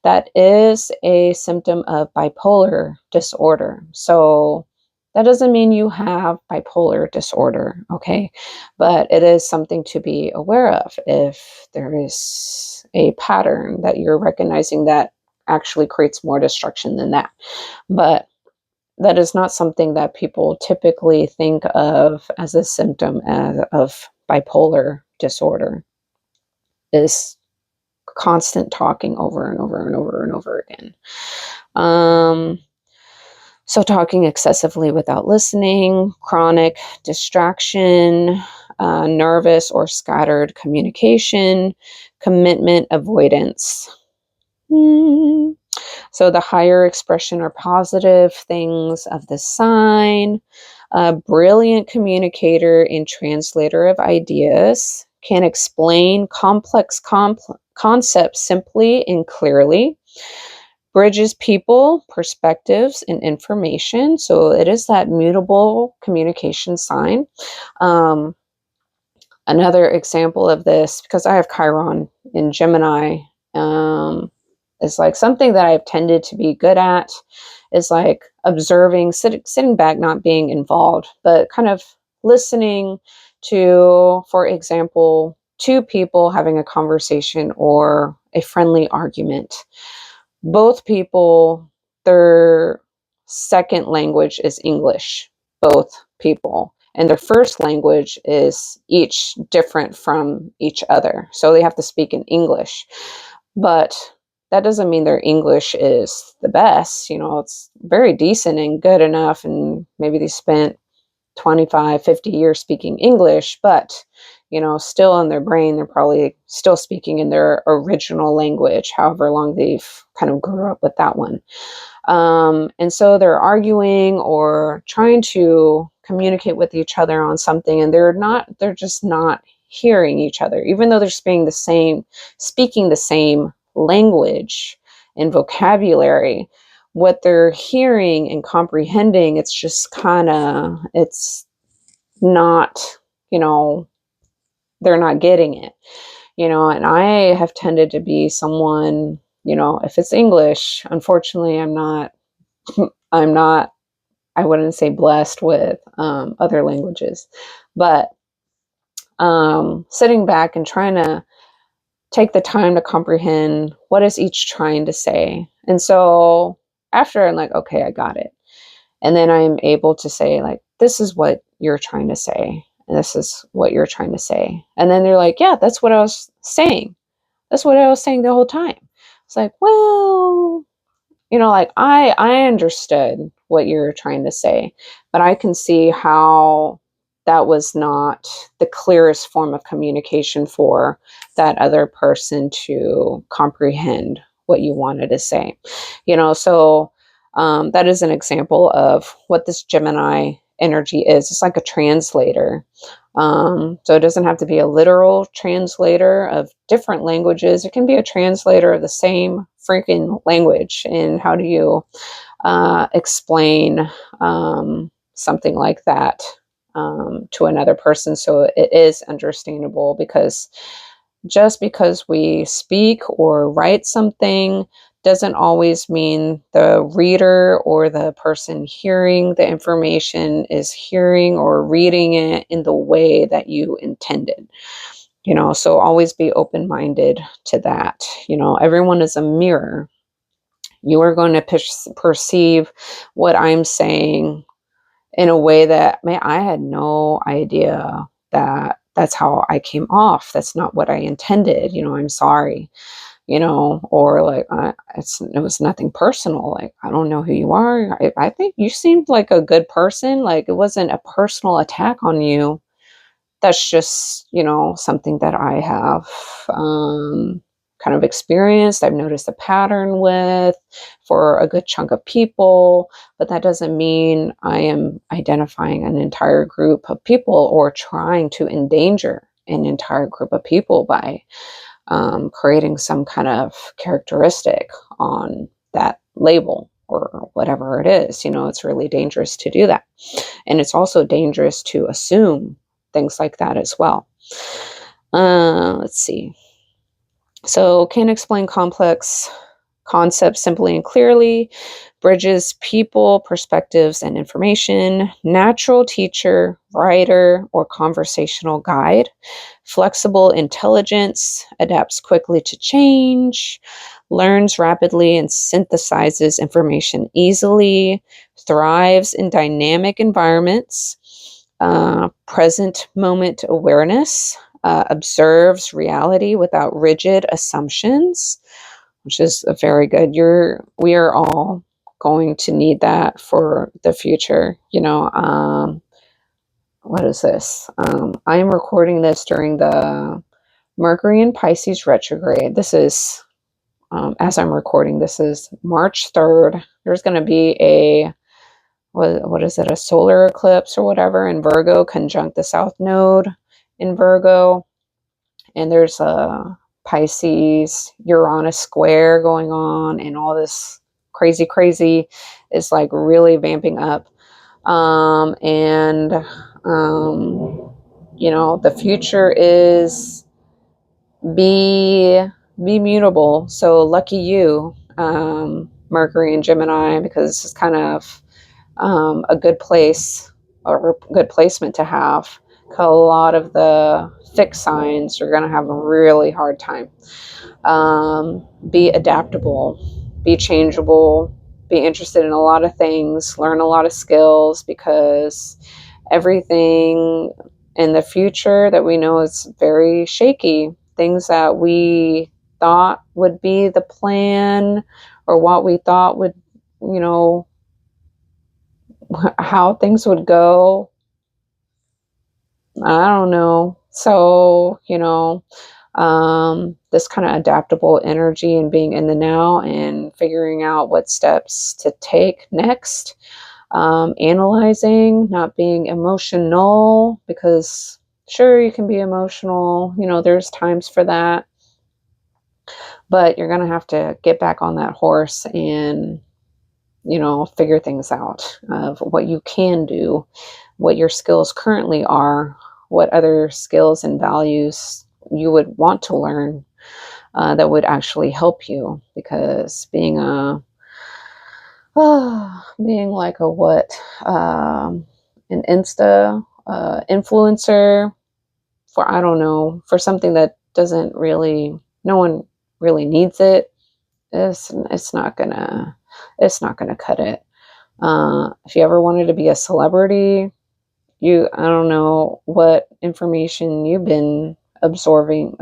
That is a symptom of bipolar disorder. So that doesn't mean you have bipolar disorder, okay? But it is something to be aware of if there is a pattern that you're recognizing that actually creates more destruction than that. But that is not something that people typically think of as a symptom of bipolar disorder, is constant talking over and over and over and over again. So talking excessively without listening, chronic distraction, nervous or scattered communication, commitment avoidance. So the higher expression or positive things of the sign, a brilliant communicator and translator of ideas, can explain complex concepts simply and clearly, bridges people, perspectives, and information. So it is that mutable communication sign. Another example of this, because I have Chiron in Gemini, is like something that I've tended to be good at, is like observing, sitting back, not being involved, but kind of listening to, for example, two people having a conversation or a friendly argument. Both people, their second language is English, both people. And their first language is each different from each other. So they have to speak in English. But that doesn't mean their English is the best. It's very decent and good enough. And maybe they spent 25, 50 years speaking English, but, still in their brain, they're probably still speaking in their original language, however long they've kind of grew up with that one. And so they're arguing or trying to communicate with each other on something, and they're just not hearing each other, even though they're speaking the same language and vocabulary. What they're hearing and comprehending, it's just it's not, they're not getting it, and I have tended to be someone, if it's English, unfortunately, I'm not, I wouldn't say blessed with other languages, but sitting back and trying to take the time to comprehend what is each trying to say. And so after I'm like, okay, I got it. And then I'm able to say, like, this is what you're trying to say. And this is what you're trying to say. And then they're like, yeah, that's what I was saying. That's what I was saying the whole time. It's like, well, like I understood what you're trying to say, but I can see how that was not the clearest form of communication for that other person to comprehend what you wanted to say. So that is an example of what this Gemini energy is. It's like a translator. So it doesn't have to be a literal translator of different languages. It can be a translator of the same freaking language. And how do you explain something like that to another person so it is understandable? Because just because we speak or write something doesn't always mean the reader or the person hearing the information is hearing or reading it in the way that you intended. So always be open-minded to that. Everyone is a mirror. You are going to perceive what I'm saying in a way that, man, I had no idea that that's how I came off. That's not what I intended. I'm sorry. Or like, it was nothing personal. Like, I don't know who you are. I think you seemed like a good person. Like, it wasn't a personal attack on you. That's just, something that I have kind of experienced. I've noticed a pattern with for a good chunk of people, but that doesn't mean I am identifying an entire group of people or trying to endanger an entire group of people by creating some kind of characteristic on that label or whatever it is. It's really dangerous to do that. And it's also dangerous to assume things like that as well. Let's see. So, can explain complex concepts simply and clearly, bridges people, perspectives, and information, natural teacher, writer, or conversational guide, flexible intelligence, adapts quickly to change, learns rapidly and synthesizes information easily, thrives in dynamic environments, present moment awareness, observes reality without rigid assumptions, which is a very good. We are all going to need that for the future. What is this? I am recording this during the Mercury in Pisces retrograde. This is, as I'm recording, this is March 3rd. There's going to be what is it, a solar eclipse or whatever in Virgo, conjunct the South Node in Virgo. And there's a Pisces Uranus square going on, and all this crazy is like really vamping up. The future is be mutable. So lucky you, Mercury and Gemini, because it's kind of a good place or a good placement to have. A lot of the fixed signs are going to have a really hard time. Be adaptable, be changeable, be interested in a lot of things, learn a lot of skills, because everything in the future that we know is very shaky. Things that we thought would be the plan or what we thought would, how things would go, I don't know. So, this kind of adaptable energy and being in the now and figuring out what steps to take next. Analyzing, not being emotional, because sure, you can be emotional. There's times for that. But you're going to have to get back on that horse and, figure things out of what you can do, what your skills currently are, what other skills and values you would want to learn that would actually help you. Because being like a an Insta influencer for, I don't know, for something that doesn't really, no one really needs it, it's not gonna cut it. If you ever wanted to be a celebrity, I don't know what information you've been absorbing.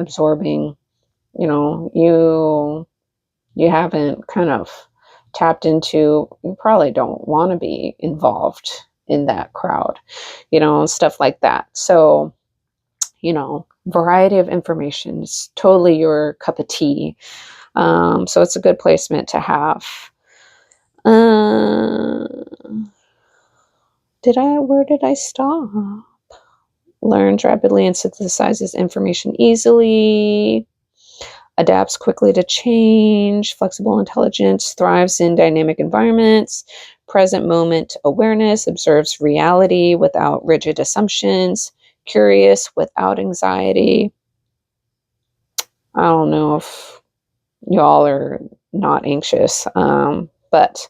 You haven't kind of tapped into, you probably don't want to be involved in that crowd, stuff like that. So, variety of information is totally your cup of tea. So it's a good placement to have. Where did I stop? Learns rapidly and synthesizes information easily, adapts quickly to change, flexible intelligence, thrives in dynamic environments, present moment awareness, observes reality without rigid assumptions, curious without anxiety. I don't know if y'all are not anxious, but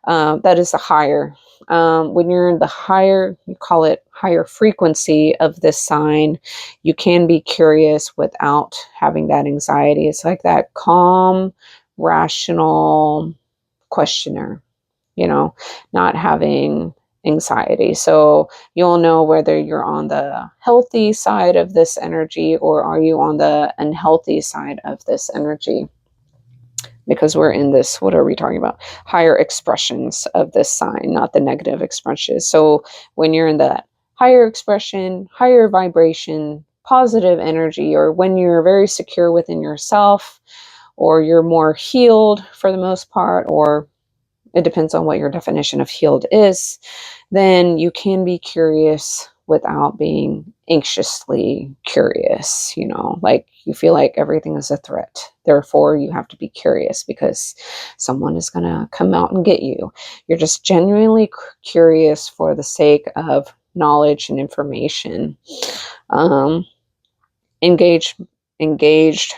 that is the higher. When you're in the higher, you call it higher frequency of this sign, you can be curious without having that anxiety. It's like that calm, rational questioner, not having anxiety. So you'll know whether you're on the healthy side of this energy or are you on the unhealthy side of this energy, because we're in this, what are we talking about? Higher expressions of this sign, not the negative expressions. So when you're in that higher expression, higher vibration, positive energy, or when you're very secure within yourself, or you're more healed for the most part, or it depends on what your definition of healed is, then you can be curious without being anxiously curious. Like you feel like everything is a threat. Therefore, you have to be curious because someone is going to come out and get you. You're just genuinely curious for the sake of knowledge and information. Um, engaged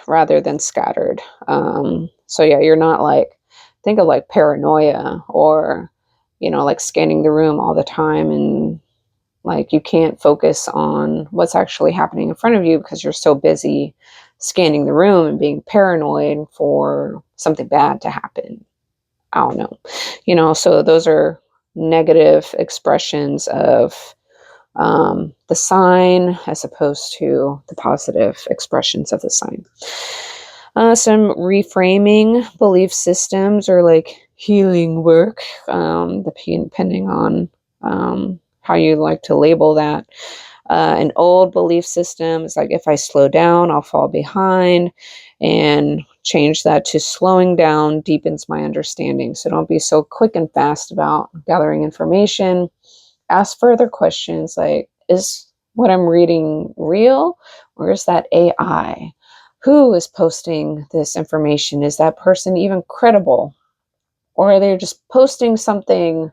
rather than scattered. So yeah, you're not like, think of like paranoia or, like scanning the room all the time, and like you can't focus on what's actually happening in front of you because you're so busy scanning the room and being paranoid for something bad to happen. I don't know. So those are negative expressions of the sign as opposed to the positive expressions of the sign. Some reframing belief systems or like healing work, depending on how you like to label that. An old belief system is like, if I slow down, I'll fall behind, and change that to slowing down deepens my understanding. So don't be so quick and fast about gathering information. Ask further questions like, is what I'm reading real, or is that AI? Who is posting this information? Is that person even credible? Or are they just posting something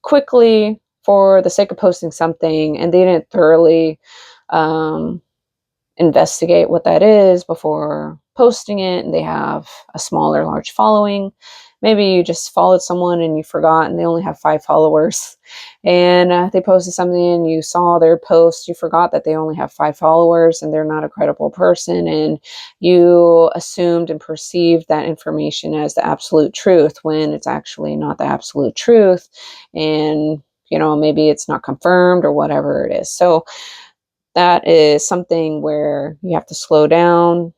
quickly for the sake of posting something, and they didn't thoroughly um, investigate what that is before posting it, and they have a small or large following? Maybe you just followed someone and you forgot and they only have 5 followers, and they posted something and you saw their post, you forgot that they only have 5 followers and they're not a credible person, and you assumed and perceived that information as the absolute truth when it's actually not the absolute truth, and maybe it's not confirmed or whatever it is. So that is something where you have to slow down,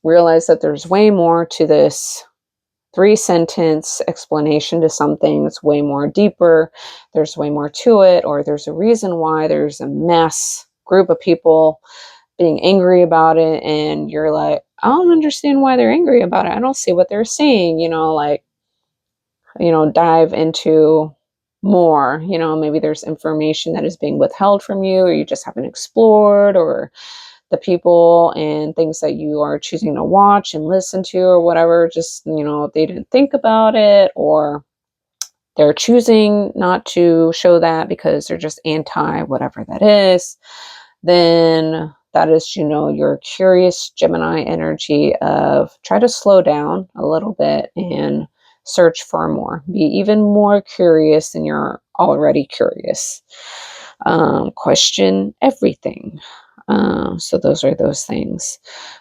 realize that there's way more to this 3-sentence explanation to something. It's way more deeper. There's way more to it, or there's a reason why there's a mass group of people being angry about it. And you're like, I don't understand why they're angry about it. I don't see what they're seeing, dive into more. Maybe there's information that is being withheld from you, or you just haven't explored, or the people and things that you are choosing to watch and listen to or whatever, just, they didn't think about it, or they're choosing not to show that because they're just anti whatever that is. Then that is, your curious Gemini energy of try to slow down a little bit and search for more. Be even more curious than you're already curious. Question everything. So those are those things.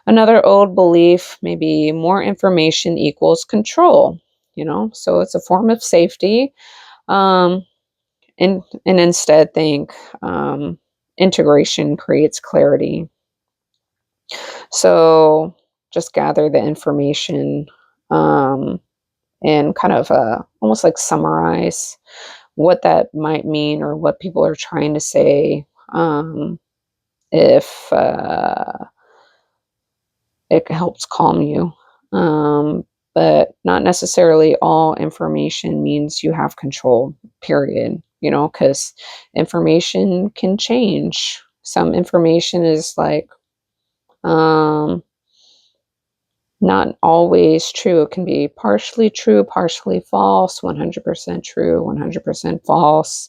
Another old belief, maybe more information equals control, so it's a form of safety. And instead think integration creates clarity. So just gather the information and kind of almost like summarize what that might mean or what people are trying to say. If it helps calm you. But not necessarily all information means you have control, period. Because information can change. Some information is like, not always true. It can be partially true, partially false, 100% true, 100% false.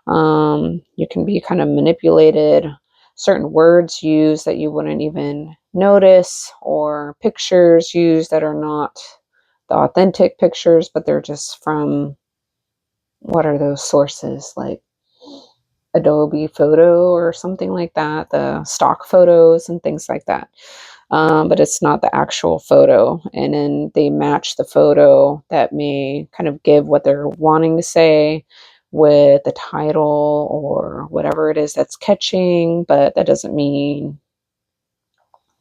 You can be kind of manipulated. Certain words used that you wouldn't even notice, or pictures used that are not the authentic pictures, but they're just from, what are those sources? Like Adobe Photo or something like that, the stock photos and things like that. But it's not the actual photo. And then they match the photo that may kind of give what they're wanting to say with the title or whatever it is that's catching, but that doesn't mean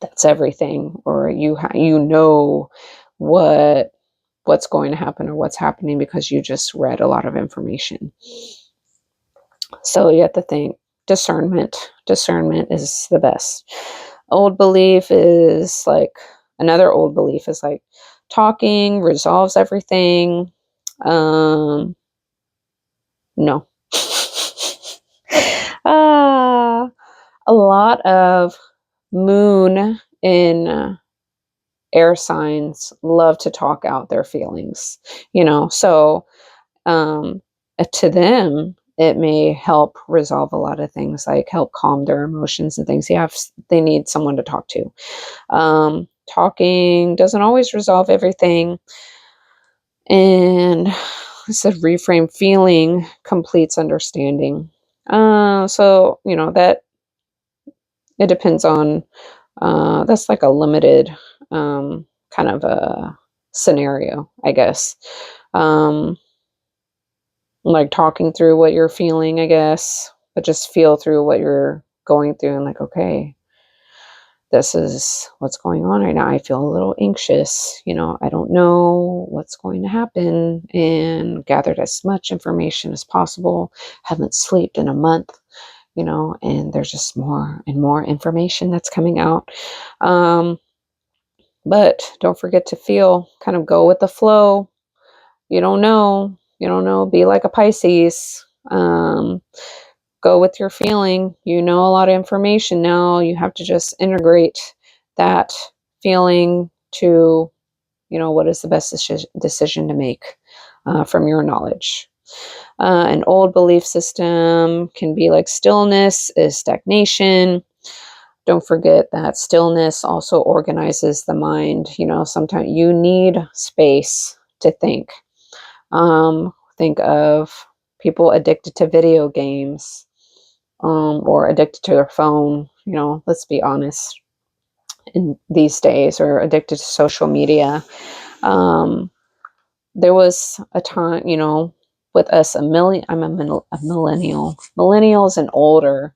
that's everything, or you know what's going to happen or what's happening because you just read a lot of information. So you have to think discernment. Discernment is the best. Another old belief is like talking resolves everything. No. A lot of moon in air signs love to talk out their feelings, so to them it may help resolve a lot of things, like help calm their emotions and things. They need someone to talk to. Talking doesn't always resolve everything. And I said reframe feeling completes understanding. So that it depends on, that's like a limited kind of a scenario, I guess. Like talking through what you're feeling, I guess, but just feel through what you're going through and like, okay, this is what's going on right now. I feel a little anxious. I don't know what's going to happen, and gathered as much information as possible. Haven't slept in a month, and there's just more and more information that's coming out. But don't forget to feel, kind of go with the flow. You don't know. Be like a Pisces. Go with your feeling. You know a lot of information now. You have to just integrate that feeling to, what is the best decision to make from your knowledge. An old belief system can be like stillness is stagnation. Don't forget that stillness also organizes the mind. Sometimes you need space to think. Think of people addicted to video games, or addicted to their phone. Let's be honest, in these days, or addicted to social media. There was a time, with us, I'm a millennial. Millennials and older,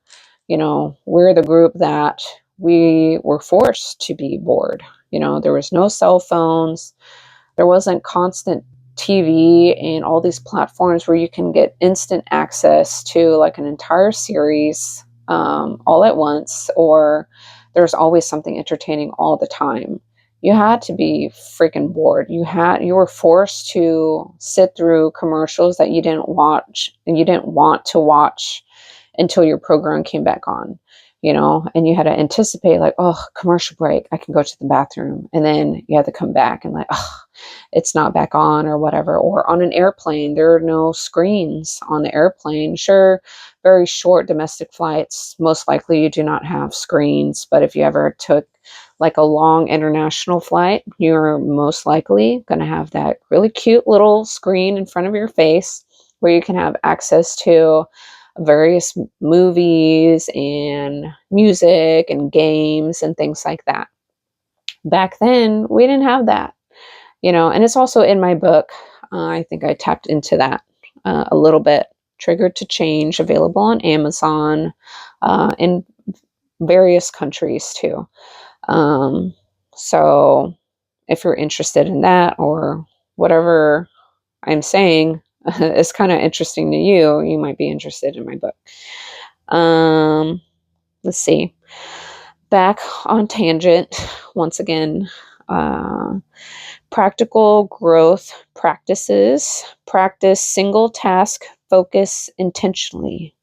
we're the group that we were forced to be bored. There was no cell phones. There wasn't constant TV and all these platforms where you can get instant access to like an entire series all at once, or there's always something entertaining all the time. You had to be freaking bored. You were forced to sit through commercials that you didn't watch and you didn't want to watch until your program came back on. And you had to anticipate like, oh, commercial break, I can go to the bathroom. And then you had to come back and like, oh, it's not back on or whatever. Or on an airplane, there are no screens on the airplane. Sure, very short domestic flights, most likely you do not have screens. But if you ever took like a long international flight, you're most likely going to have that really cute little screen in front of your face where you can have access to various movies and music and games and things like that. Back then, we didn't have that, and it's also in my book. I think I tapped into that a little bit. Triggered to Change, available on Amazon, in various countries too. So if you're interested in that, or whatever I'm saying is kind of interesting to you, you might be interested in my book. Let's see. back on tangent once again. Practical growth practices. Practice single task focus intentionally.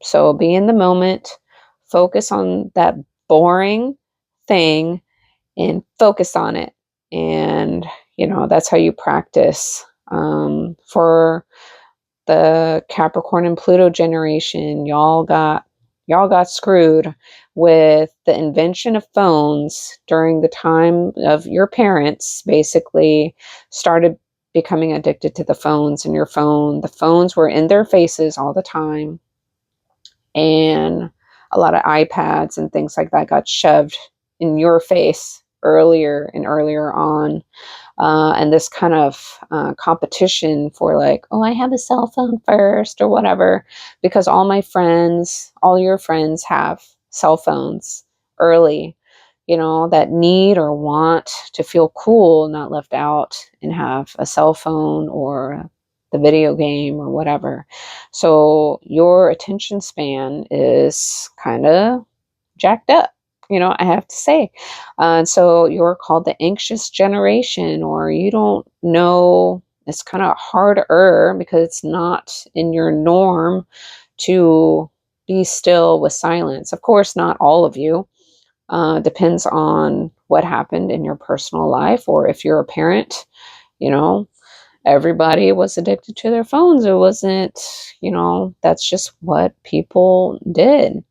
So be in the moment, focus on that boring thing and focus on it. And, that's how you practice. For the Capricorn and Pluto generation, y'all got screwed with the invention of phones during the time of your parents. Basically started becoming addicted to the phones, and the phones were in their faces all the time, and a lot of iPads and things like that got shoved in your face earlier and earlier on. And this kind of competition for like, oh, I have a cell phone first or whatever, because all your friends have cell phones early, that need or want to feel cool, not left out, and have a cell phone or the video game or whatever. So your attention span is kind of jacked up, I have to say. And so you're called the anxious generation, or you don't know, it's kind of harder because it's not in your norm to be still with silence. Of course, not all of you. Depends on what happened in your personal life, or if you're a parent, everybody was addicted to their phones. It wasn't, that's just what people did.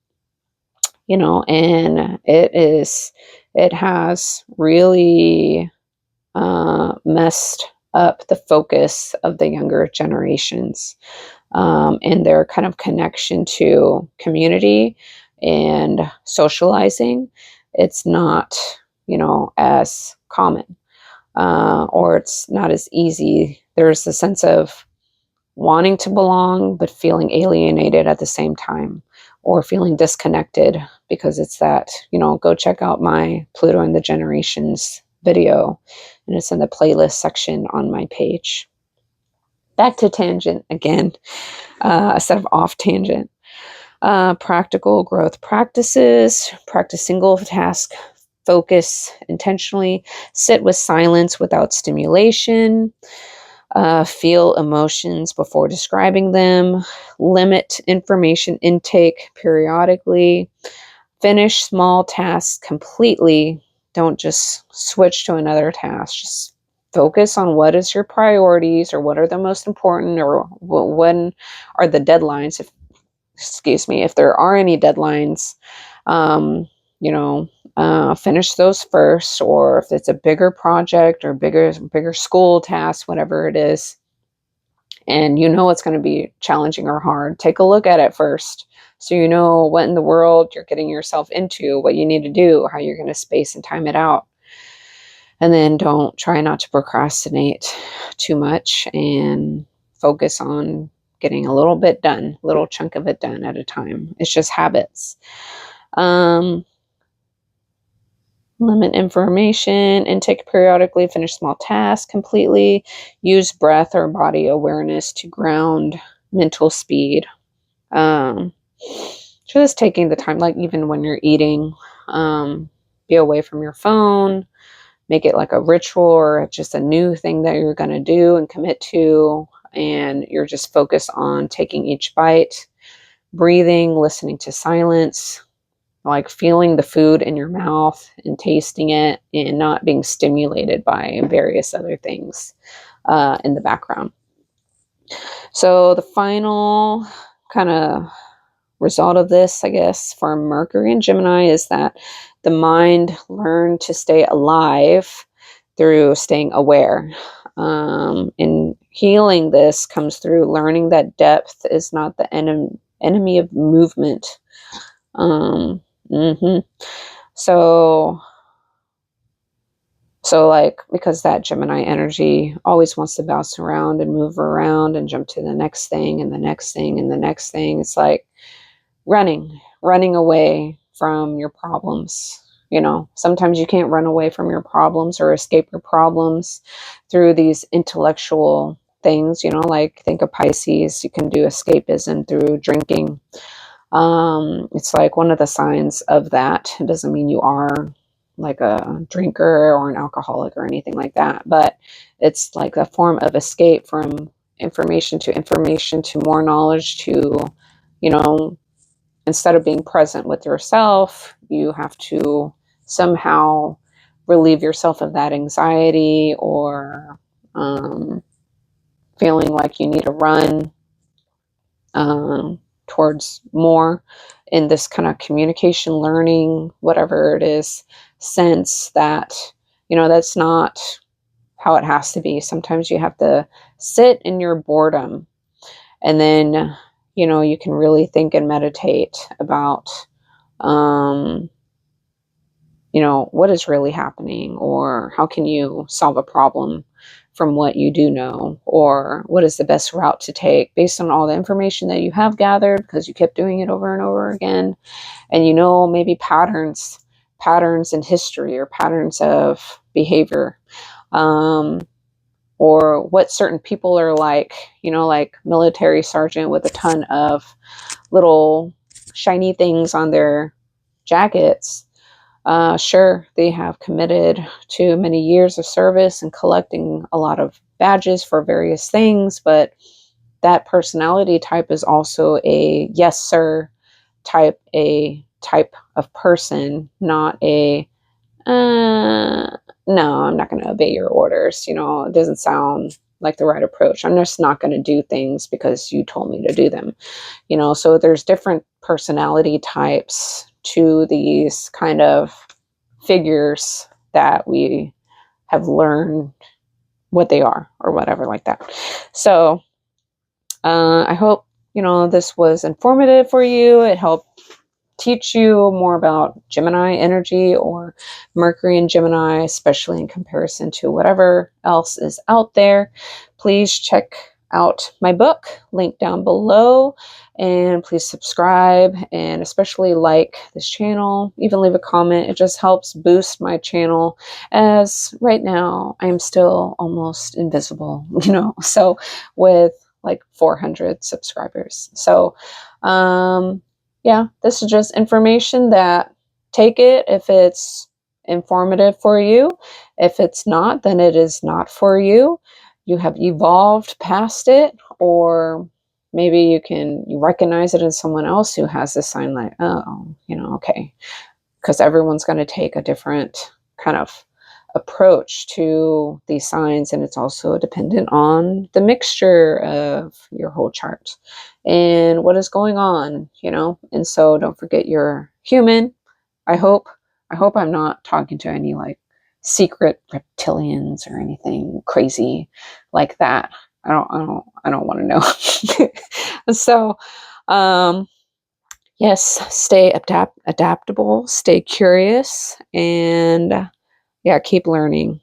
And it has really messed up the focus of the younger generations, and their kind of connection to community and socializing. It's not, as common, or it's not as easy. There's a sense of wanting to belong, but feeling alienated at the same time, or feeling disconnected, because it's that, go check out my Pluto and the Generations video, and it's in the playlist section on my page. Back to tangent again, instead of off tangent. Practical growth practices. Practice single task focus intentionally. Sit with silence without stimulation. Feel emotions before describing them. Limit information intake periodically. Finish small tasks completely. Don't just switch to another task. Just focus on what is your priorities, or what are the most important, or when are the deadlines. If there are any deadlines, finish those first. Or if it's a bigger project or bigger school task, whatever it is, and it's going to be challenging or hard, take a look at it first, so you know what in the world you're getting yourself into, what you need to do, how you're going to space and time it out. And then try not to procrastinate too much, and focus on getting a little bit done, little chunk of it done at a time. It's just habits. Limit information intake periodically. Finish small tasks completely. Use breath or body awareness to ground mental speed. Just taking the time, like even when you're eating, be away from your phone. Make it like a ritual, or just a new thing that you're going to do and commit to. And you're just focused on taking each bite, breathing, listening to silence, like feeling the food in your mouth and tasting it, and not being stimulated by various other things in the background. So the final kind of result of this, I guess, for Mercury and Gemini is that the mind learned to stay alive through staying aware. And healing this comes through learning that depth is not the enemy of movement. So like, because that Gemini energy always wants to bounce around and move around and jump to the next thing and the next thing and the next thing. It's like running away from your problems. Sometimes you can't run away from your problems or escape your problems through these intellectual things, like think of Pisces. You can do escapism through drinking. It's like one of the signs of that. It doesn't mean you are like a drinker or an alcoholic or anything like that, but it's like a form of escape from information to more knowledge to, you know, instead of being present with yourself, you have to somehow relieve yourself of that anxiety or feeling like you need to run towards more in this kind of communication, learning, whatever it is, sense that, you know, that's not how it has to be. Sometimes you have to sit in your boredom and then, you know, you can really think and meditate about, you know, what is really happening, or how can you solve a problem from what you do know, or what is the best route to take based on all the information that you have gathered because you kept doing it over and over again. And you know, maybe patterns in history or patterns of behavior, or what certain people are like, you know, like military sergeant with a ton of little shiny things on their jackets. Sure, they have committed to many years of service and collecting a lot of badges for various things, but that personality type is also a yes sir type of person, not a no, I'm not going to obey your orders. You know, it doesn't sound like the right approach. I'm just not going to do things because you told me to do them. You know, so there's different personality types to these kind of figures that we have learned what they are or whatever like that. So I hope, you know, this was informative for you. It helped teach you more about Gemini energy or Mercury and Gemini, especially in comparison to whatever else is out there. Please check out my book, link down below, and please subscribe and especially like this channel. Even leave a comment. It just helps boost my channel, as right now I am still almost invisible, you know, so with like 400 subscribers. So yeah, this is just information that take it if it's informative for you. If it's not, then it is not for you. You have evolved past it, or maybe you recognize it in someone else who has this sign, like, oh, you know, okay. Because everyone's going to take a different kind of approach to these signs, and it's also dependent on the mixture of your whole chart and what is going on, you know. And so don't forget you're human. I hope I'm not talking to any like secret reptilians or anything crazy like that. I don't want to know. So yes, stay adaptable, stay curious, and yeah, keep learning.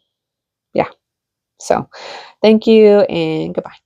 Yeah. So thank you and goodbye.